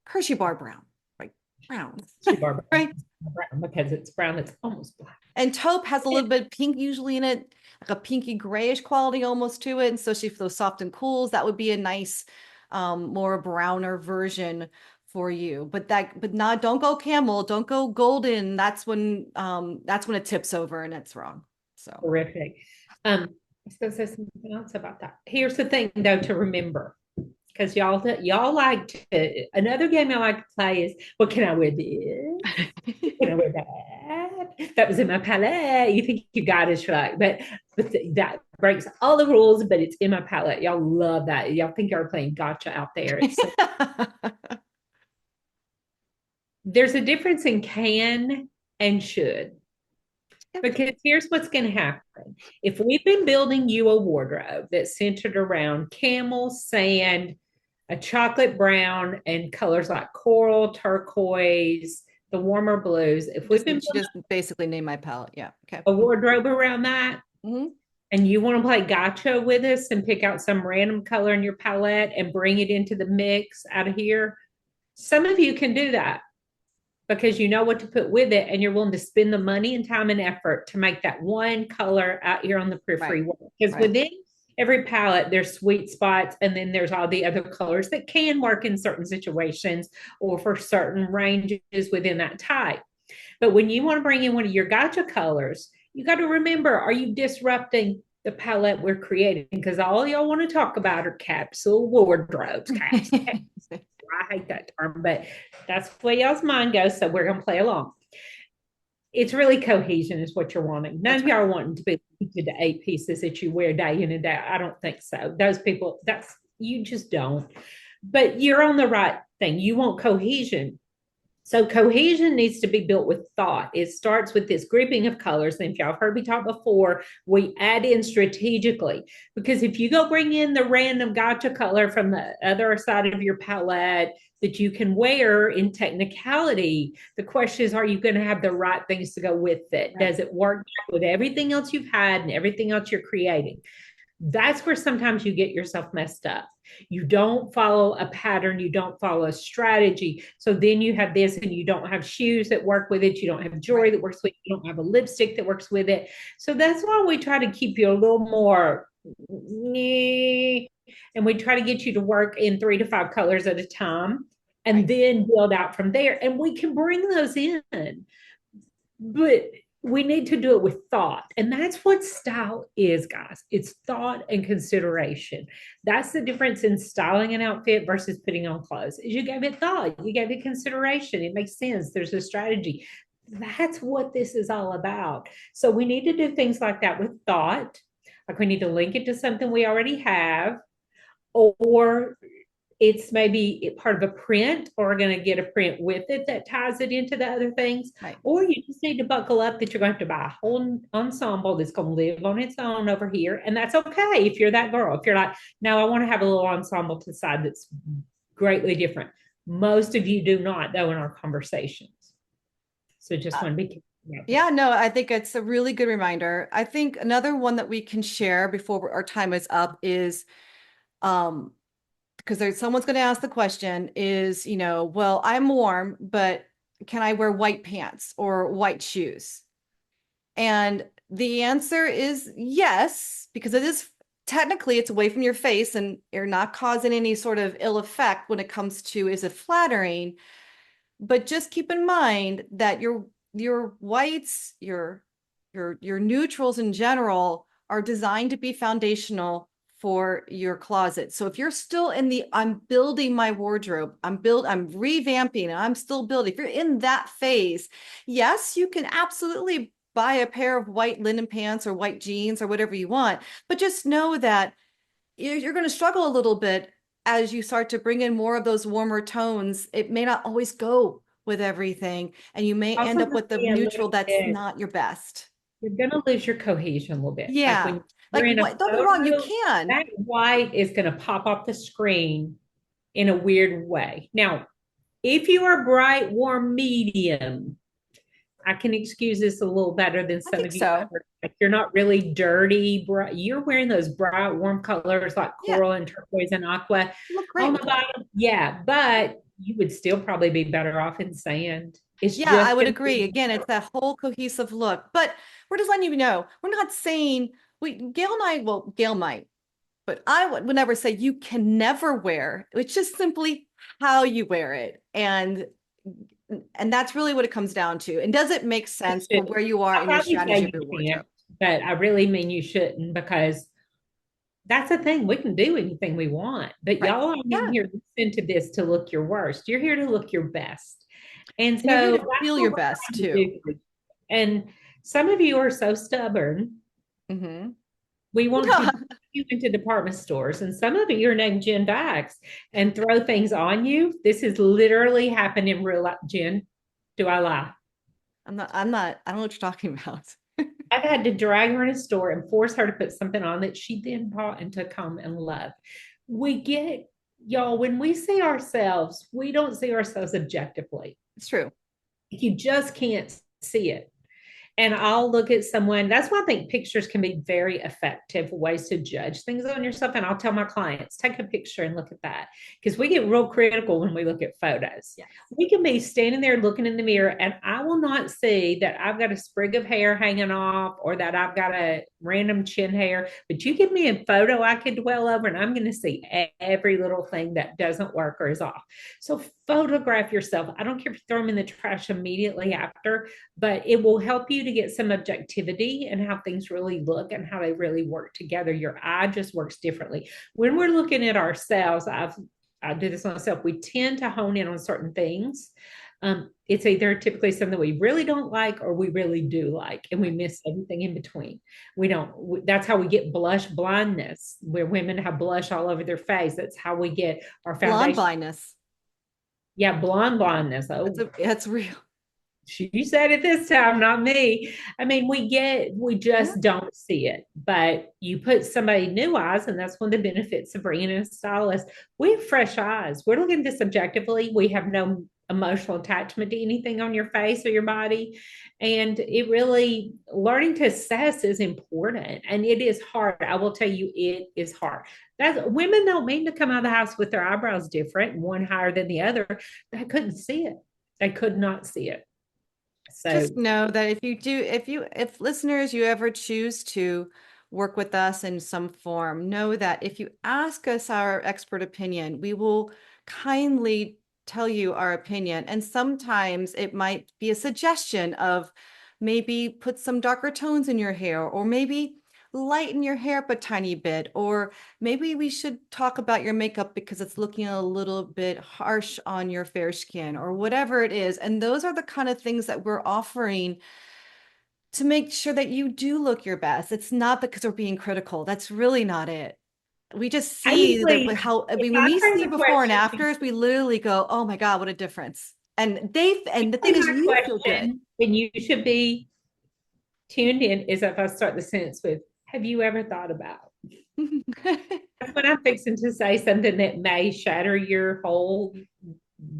[SPEAKER 2] Hershey bar brown, like brown,
[SPEAKER 1] She bar brown,
[SPEAKER 2] right?
[SPEAKER 1] brown because it's brown. It's almost black.
[SPEAKER 2] And taupe has a little bit of pink usually in it, like a pinky grayish quality almost to it. And so she feels soft and cools. That would be a nice, more browner version for you. But not, don't go camel, don't go golden. That's when it tips over and it's wrong. So
[SPEAKER 1] Terrific. I was going to say something else about that. Here's the thing, though, to remember, because y'all like to. Another game I like to play is, well, can I wear this? Can I wear that? That was in my palette. You think you got it right, but that breaks all the rules. But it's in my palette. Y'all love that. Y'all think y'all are playing gotcha out there. There's a difference in can and should. Because here's what's going to happen. If we've been building you a wardrobe that's centered around camel, sand, a chocolate brown, and colors like coral, turquoise, the warmer blues, if we've been
[SPEAKER 2] she
[SPEAKER 1] building
[SPEAKER 2] just basically named my palette. Yeah. Okay.
[SPEAKER 1] a wardrobe around that,
[SPEAKER 2] Mhm.
[SPEAKER 1] and you want to play gotcha with us and pick out some random color in your palette and bring it into the mix out of here, some of you can do that because you know what to put with it and you're willing to spend the money and time and effort to make that one color out here on the periphery
[SPEAKER 2] Right.
[SPEAKER 1] work. Because
[SPEAKER 2] Right.
[SPEAKER 1] within every palette, there's sweet spots, and then there's all the other colors that can work in certain situations or for certain ranges within that type. But when you want to bring in one of your gotcha colors, you got to remember, are you disrupting the palette we're creating? Because all y'all want to talk about are capsule wardrobes, capsule. I hate that term, but that's the way y'all's mind goes. So we're going to play along. It's really cohesion is what you're wanting. None
[SPEAKER 2] That's
[SPEAKER 1] of
[SPEAKER 2] right.
[SPEAKER 1] y'all are wanting to be limited to 8 pieces that you wear day in and day out. I don't think so. Those people, you just don't. But you're on the right thing. You want cohesion. So cohesion needs to be built with thought. It starts with this grouping of colors. And if y'all have heard me talk before, we add in strategically. Because if you go bring in the random gotcha color from the other side of your palette that you can wear in technicality, the question is, are you going to have the right things to go with it?
[SPEAKER 2] Right.
[SPEAKER 1] Does it work with everything else you've had and everything else you're creating? That's where sometimes you get yourself messed up. You don't follow a pattern, you don't follow a strategy. So then you have this, and you don't have shoes that work with it, you don't have jewelry
[SPEAKER 2] Right.
[SPEAKER 1] that works with it, you don't have a lipstick that works with it. So that's why we try to keep you a little more, and we try to get you to work in 3 to 5 colors at a time and
[SPEAKER 2] Right.
[SPEAKER 1] then build out from there. And we can bring those in, but we need to do it with thought. And that's what style is, guys. It's thought and consideration. That's the difference in styling an outfit versus putting on clothes. Is you gave it thought, you gave it consideration. It makes sense. There's a strategy. That's what this is all about. So we need to do things like that with thought. Like we need to link it to something we already have, or it's maybe part of a print, or we're going to get a print with it that ties it into the other things.
[SPEAKER 2] Right.
[SPEAKER 1] Or you just need to buckle up that you're going to have to buy a whole ensemble that's going to live on its own over here. And that's okay if you're that girl. If you're like, no, I want to have a little ensemble to the side that's greatly different. Most of you do not, though, in our conversations. So just want to be careful.
[SPEAKER 2] Yeah, no, I think it's a really good reminder. I think another one that we can share before our time is up is because there's someone's going to ask the question is, well, I'm warm, but can I wear white pants or white shoes? And the answer is yes, because it is technically it's away from your face and you're not causing any sort of ill effect when it comes to is it flattering. But just keep in mind that your whites, your your neutrals in general are designed to be foundational for your closet. So if you're still in the I'm building my wardrobe, I'm revamping, and I'm still building. If you're in that phase, yes, you can absolutely buy a pair of white linen pants or white jeans or whatever you want, but just know that you're going to struggle a little bit as you start to bring in more of those warmer tones. It may not always go with everything, and you may
[SPEAKER 1] Also
[SPEAKER 2] end up
[SPEAKER 1] gonna
[SPEAKER 2] with the
[SPEAKER 1] be a
[SPEAKER 2] neutral
[SPEAKER 1] little
[SPEAKER 2] that's
[SPEAKER 1] bit,
[SPEAKER 2] not your best.
[SPEAKER 1] you're gonna lose your cohesion a little bit. Like
[SPEAKER 2] Yeah.
[SPEAKER 1] when you're
[SPEAKER 2] Like
[SPEAKER 1] in a
[SPEAKER 2] what? Don't get me wrong, you
[SPEAKER 1] photo,
[SPEAKER 2] can.
[SPEAKER 1] that white is gonna pop off the screen in a weird way. Now, if you are bright, warm, medium, I can excuse this a little better than
[SPEAKER 2] I
[SPEAKER 1] some
[SPEAKER 2] think
[SPEAKER 1] of you.
[SPEAKER 2] so.
[SPEAKER 1] Like you're not really dirty, bright. You're wearing those bright, warm colors like
[SPEAKER 2] Yeah.
[SPEAKER 1] coral and turquoise and aqua
[SPEAKER 2] You look great
[SPEAKER 1] on the
[SPEAKER 2] with it.
[SPEAKER 1] bottom. Yeah, but you would still probably be better off in sand. It's
[SPEAKER 2] Yeah, I
[SPEAKER 1] just
[SPEAKER 2] would
[SPEAKER 1] going to
[SPEAKER 2] agree.
[SPEAKER 1] be
[SPEAKER 2] Again, it's that whole cohesive look. But we're just letting you know, we're not saying Gail and I, well, Gail might, but I would never say you can never wear. It's just simply how you wear it. And that's really what it comes down to. And does it make sense for where you are
[SPEAKER 1] I'll
[SPEAKER 2] in your
[SPEAKER 1] probably
[SPEAKER 2] strategy
[SPEAKER 1] say
[SPEAKER 2] of your
[SPEAKER 1] you can't,
[SPEAKER 2] wardrobe?
[SPEAKER 1] but I really mean you shouldn't because that's the thing. We can do anything we want, but
[SPEAKER 2] Right.
[SPEAKER 1] y'all aren't in
[SPEAKER 2] Yeah.
[SPEAKER 1] here listening to this to look your worst. You're here to look your best. And
[SPEAKER 2] And you're here
[SPEAKER 1] so
[SPEAKER 2] to
[SPEAKER 1] that's
[SPEAKER 2] feel
[SPEAKER 1] what
[SPEAKER 2] your
[SPEAKER 1] we're
[SPEAKER 2] best
[SPEAKER 1] trying to
[SPEAKER 2] too.
[SPEAKER 1] do. And some of you are so stubborn.
[SPEAKER 2] Mm-hmm.
[SPEAKER 1] We want to
[SPEAKER 2] No,
[SPEAKER 1] drive you into department stores, and some of you are named Jen Bags and throw things on you. This has literally happened in real life. Jen, do I lie?
[SPEAKER 2] I don't know what you're talking about.
[SPEAKER 1] I've had to drag her in a store and force her to put something on that she then bought and took home and loved. We get, y'all, when we see ourselves, we don't see ourselves objectively.
[SPEAKER 2] It's true.
[SPEAKER 1] You just can't see it. And I'll look at someone. That's why I think pictures can be very effective ways to judge things on yourself. And I'll tell my clients, take a picture and look at that. Because we get real critical when we look at photos.
[SPEAKER 2] Yes.
[SPEAKER 1] We can be standing there looking in the mirror, and I will not see that I've got a sprig of hair hanging off or that I've got a random chin hair. But you give me a photo I could dwell over, and I'm going to see every little thing that doesn't work or is off. So photograph yourself. I don't care if you throw them in the trash immediately after, but it will help you to get some objectivity and how things really look and how they really work together. Your eye just works differently. When we're looking at ourselves, I do this myself. We tend to hone in on certain things. It's either typically something we really don't like or we really do like, and we miss everything in between. We don't. That's how we get blush blindness, where women have blush all over their face. That's how we get our
[SPEAKER 2] Blonde
[SPEAKER 1] foundation.
[SPEAKER 2] blindness.
[SPEAKER 1] Yeah, blonde blindness. Oh,
[SPEAKER 2] That's real.
[SPEAKER 1] she said it this time, not me. I mean, we
[SPEAKER 2] Yeah.
[SPEAKER 1] just don't see it. But you put somebody new eyes, and that's one of the benefits of bringing in a stylist. We have fresh eyes. We're looking at this objectively. We have no emotional attachment to anything on your face or your body. And it really, learning to assess is important. And it is hard. I will tell you, it is hard. That's, women don't mean to come out of the house with their eyebrows different, one higher than the other. They couldn't see it. They could not see it. So
[SPEAKER 2] Just know that if listeners, you ever choose to work with us in some form, know that if you ask us our expert opinion, we will kindly tell you our opinion. And sometimes it might be a suggestion of maybe put some darker tones in your hair, or maybe lighten your hair up a tiny bit, or maybe we should talk about your makeup because it's looking a little bit harsh on your fair skin, or whatever it is. And those are the kind of things that we're offering to make sure that you do look your best. It's not because we're being critical. That's really not it. We just
[SPEAKER 1] I
[SPEAKER 2] see that
[SPEAKER 1] usually,
[SPEAKER 2] how, I
[SPEAKER 1] if
[SPEAKER 2] mean, when
[SPEAKER 1] I
[SPEAKER 2] we
[SPEAKER 1] frame
[SPEAKER 2] see
[SPEAKER 1] a
[SPEAKER 2] before and
[SPEAKER 1] question,
[SPEAKER 2] afters, we literally go, oh my God, what a difference. And the thing is,
[SPEAKER 1] my
[SPEAKER 2] you feel good.
[SPEAKER 1] question, and you should be tuned in, is if I start the sentence with, have you ever thought about? That's when I'm fixing to say something that may shatter your whole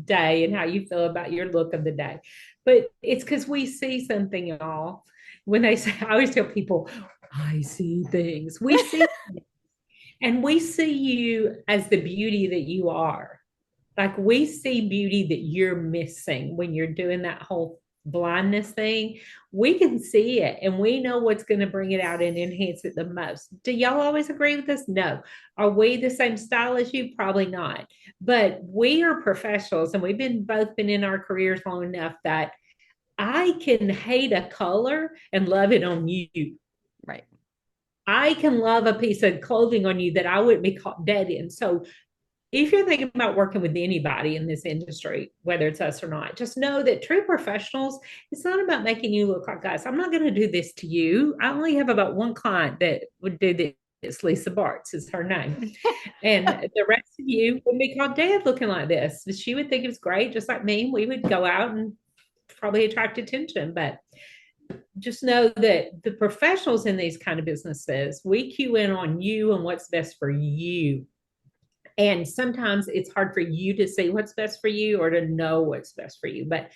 [SPEAKER 1] day and how you feel about your look of the day. But it's because we see something, y'all. When they say, I always tell people, I see things. We see, and we see you as the beauty that you are. Like we see beauty that you're missing when you're doing that whole blindness thing. We can see it and we know what's going to bring it out and enhance it the most. Do y'all always agree with us? No. Are we the same style as you? Probably not. But we are professionals and we've been both been in our careers long enough that I can hate a color and love it on you.
[SPEAKER 2] Right.
[SPEAKER 1] I can love a piece of clothing on you that I wouldn't be caught dead in. So if you're thinking about working with anybody in this industry, whether it's us or not, just know that true professionals, it's not about making you look like us. I'm not going to do this to you. I only have about one client that would do this. Lisa Bartz is her name. And the rest of you would be called dead looking like this. She would think it was great, just like me. We would go out and probably attract attention. But just know that the professionals in these kind of businesses, we cue in on you and what's best for you. And sometimes it's hard for you to see what's best for you or to know what's best for you. But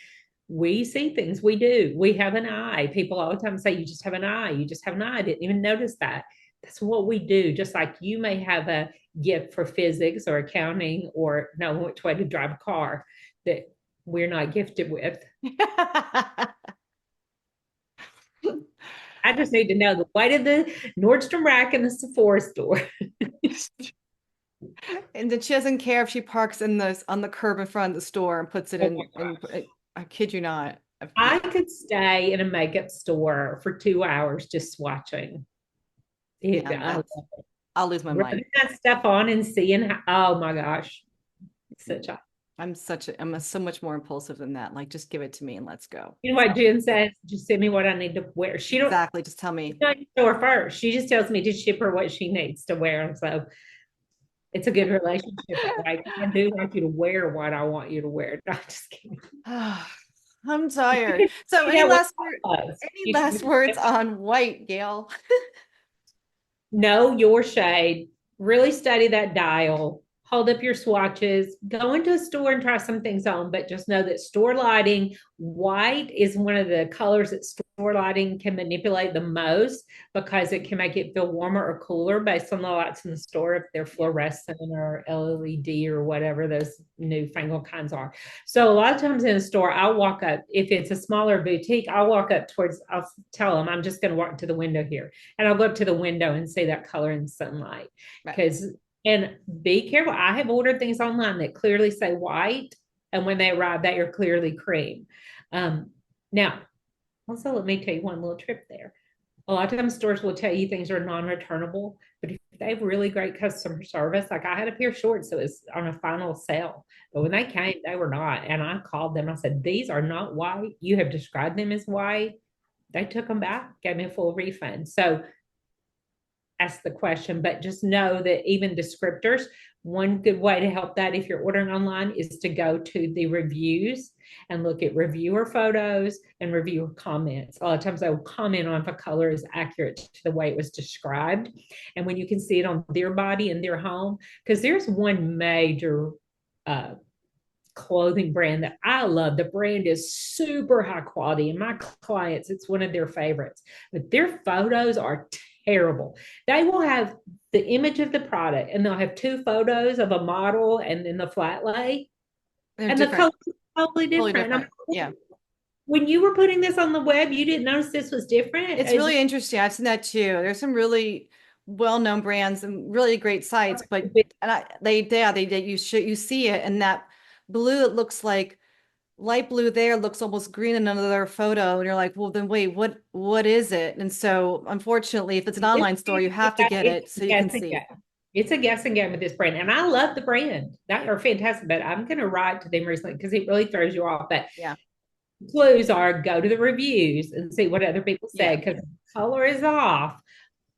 [SPEAKER 1] we see things. We do. We have an eye. People all the time say, you just have an eye. You just have an eye. I didn't even notice that. That's what we do. Just like you may have a gift for physics or accounting or know which way to drive a car that we're not gifted with. I just need to know the white of the Nordstrom rack and the Sephora store.
[SPEAKER 2] And then she doesn't care if she parks in those on the curb in front of the store and puts it
[SPEAKER 1] Oh
[SPEAKER 2] in, I kid you not.
[SPEAKER 1] I
[SPEAKER 2] Yeah.
[SPEAKER 1] could stay in a makeup store for 2 hours just swatching.
[SPEAKER 2] Yeah,
[SPEAKER 1] I love it.
[SPEAKER 2] I'll lose my mind.
[SPEAKER 1] Rubbing that stuff on and seeing how, oh my gosh, such a,
[SPEAKER 2] I'm so much more impulsive than that. Like, just give it to me and let's go.
[SPEAKER 1] you know what Jen says? Just send me what I need to wear.
[SPEAKER 2] Exactly. Just tell
[SPEAKER 1] She
[SPEAKER 2] me.
[SPEAKER 1] don't show her first. She just tells me to ship her what she needs to wear. And so it's a good relationship. Right? I do want you to wear what I want you to wear. Not just kidding.
[SPEAKER 2] I'm tired. So
[SPEAKER 1] You know what?
[SPEAKER 2] any
[SPEAKER 1] You
[SPEAKER 2] last
[SPEAKER 1] should
[SPEAKER 2] words on white, Gail?
[SPEAKER 1] know your shade, really study that dial, hold up your swatches, go into a store and try some things on, but just know that store lighting, white is one of the colors that store lighting can manipulate the most because it can make it feel warmer or cooler based on the lights in the store, if they're
[SPEAKER 2] Yeah.
[SPEAKER 1] fluorescent or LED or whatever those newfangled kinds are. So a lot of times in a store, I'll walk up, if it's a smaller boutique, I'll walk up towards, I'll tell them, I'm just going to walk to the window here and I'll go up to the window and see that color in sunlight.
[SPEAKER 2] Right.
[SPEAKER 1] Because, and be careful. I have ordered things online that clearly say white, and when they arrive, they are clearly cream. Now, also, let me tell you one little trip there. A lot of times stores will tell you things are non-returnable, but if they have really great customer service, like I had a pair of shorts that was on a final sale, but when they came, they were not. And I called them. I said, these are not white. You have described them as white. They took them back, gave me a full refund. So ask the question, but just know that even descriptors, one good way to help that if you're ordering online is to go to the reviews and look at reviewer photos and reviewer comments. A lot of times they will comment on if a color is accurate to the way it was described. And when you can see it on their body and their home, because there's one major clothing brand that I love. The brand is super high quality, and my clients, it's one of their favorites. But their photos are terrible. They will have the image of the product, and they'll have two photos of a model and then the flat lay,
[SPEAKER 2] They're
[SPEAKER 1] and the
[SPEAKER 2] different.
[SPEAKER 1] color is totally
[SPEAKER 2] Totally
[SPEAKER 1] different.
[SPEAKER 2] different. Yeah.
[SPEAKER 1] When you were putting this on the web, you didn't notice this was different.
[SPEAKER 2] It's really interesting. I've seen that too. There's some really well-known brands and really great sites, but you see it, and that blue, it looks like light blue there looks almost green in another photo, and you're like, well, then wait, what is it? And so unfortunately, if it's an online store, you have to get it so you can see.
[SPEAKER 1] It's a guessing game with this brand, and I love the brand. That are fantastic. But I'm going to write to them recently because it really throws you off. But
[SPEAKER 2] Yeah.
[SPEAKER 1] clues are go to the reviews and see what other people say
[SPEAKER 2] Yeah.
[SPEAKER 1] because the color is off.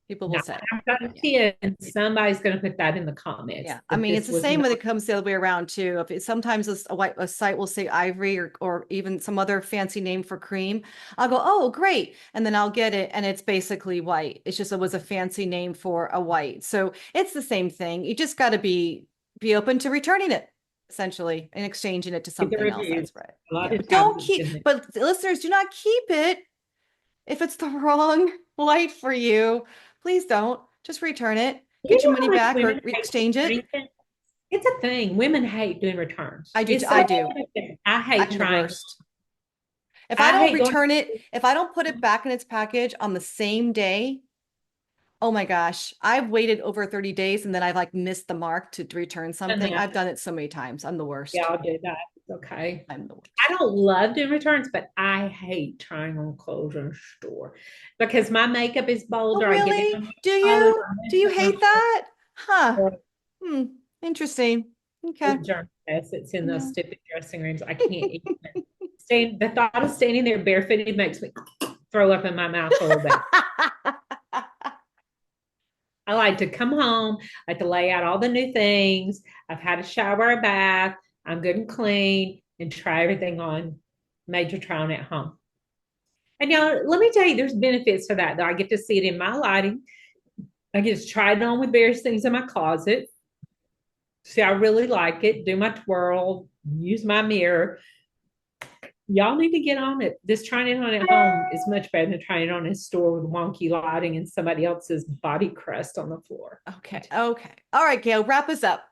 [SPEAKER 2] People will
[SPEAKER 1] Nine
[SPEAKER 2] say.
[SPEAKER 1] times out of 10, somebody's going to put that in the comments
[SPEAKER 2] Yeah, I
[SPEAKER 1] that
[SPEAKER 2] mean, it's
[SPEAKER 1] this
[SPEAKER 2] the
[SPEAKER 1] was
[SPEAKER 2] same
[SPEAKER 1] not.
[SPEAKER 2] when it comes the other way around too. If it, sometimes a site will say ivory or even some other fancy name for cream, I'll go, oh, great, and then I'll get it, and it's basically white. It's just it was a fancy name for a white, so it's the same thing. You just got to be open to returning it, essentially, and exchanging it to
[SPEAKER 1] Get the
[SPEAKER 2] something else.
[SPEAKER 1] reviews.
[SPEAKER 2] That's right.
[SPEAKER 1] A lot
[SPEAKER 2] Yeah, but
[SPEAKER 1] of times
[SPEAKER 2] don't
[SPEAKER 1] it's
[SPEAKER 2] keep.
[SPEAKER 1] in there.
[SPEAKER 2] But listeners, do not keep it if it's the wrong white for you. Please don't. Just return it.
[SPEAKER 1] You
[SPEAKER 2] Get your
[SPEAKER 1] know
[SPEAKER 2] money
[SPEAKER 1] how much
[SPEAKER 2] back or
[SPEAKER 1] women hate
[SPEAKER 2] exchange it.
[SPEAKER 1] returning? It's a thing. Women hate doing returns.
[SPEAKER 2] I do.
[SPEAKER 1] It's
[SPEAKER 2] I
[SPEAKER 1] so
[SPEAKER 2] do.
[SPEAKER 1] I hate
[SPEAKER 2] I'm the
[SPEAKER 1] trying.
[SPEAKER 2] worst. If I
[SPEAKER 1] I
[SPEAKER 2] don't
[SPEAKER 1] hate going.
[SPEAKER 2] return it, if I don't put it back in its package on the same day, oh my gosh, I've waited over 30 days and then I've like missed the mark to return something. I've done it so many times. I'm the
[SPEAKER 1] Yeah,
[SPEAKER 2] worst.
[SPEAKER 1] I'll do that. Okay.
[SPEAKER 2] I'm the
[SPEAKER 1] I
[SPEAKER 2] worst.
[SPEAKER 1] don't love doing returns, but I hate trying on clothes in a store because my makeup is
[SPEAKER 2] Oh,
[SPEAKER 1] bolder. I get
[SPEAKER 2] really?
[SPEAKER 1] down to
[SPEAKER 2] Do
[SPEAKER 1] my colors,
[SPEAKER 2] you?
[SPEAKER 1] I
[SPEAKER 2] Do
[SPEAKER 1] mess
[SPEAKER 2] you
[SPEAKER 1] up my
[SPEAKER 2] hate that? Huh.
[SPEAKER 1] shirt.
[SPEAKER 2] Hmm. Interesting. Okay.
[SPEAKER 1] It germ pest. It's in those
[SPEAKER 2] Yeah.
[SPEAKER 1] stupid dressing rooms. I can't even stand. The thought of standing there barefooted makes me throw up in my mouth a little bit. I like to come home, I like to lay out all the new things. I've had a shower, a bath, I'm good and clean, and try everything on major try on at home. And y'all, let me tell you, there's benefits for that. Though I get to see it in my lighting. I get to try it on with various things in my closet. See, I really like it. Do my twirl, use my mirror. Y'all need to get on it. This trying it on at home is much better than trying it on in a store with wonky lighting and somebody else's body crust on the floor.
[SPEAKER 2] Okay. Okay. All right, Gail, wrap us up.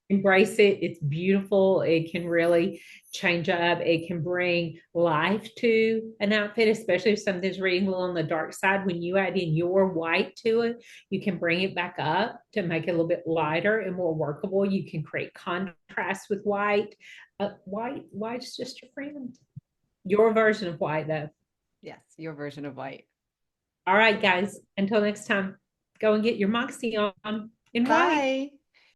[SPEAKER 1] Embrace it. It's beautiful. It can really change up. It can bring life to an outfit, especially if something's reading a little on the dark side. When you add in your white to it, you can bring it back up to make it a little bit lighter and more workable. You can create contrast with white. White's just your friend. Your version of white, though.
[SPEAKER 2] Yes, your version of white.
[SPEAKER 1] All right, guys. Until next time, go and get your Moxie on in white.
[SPEAKER 2] Bye.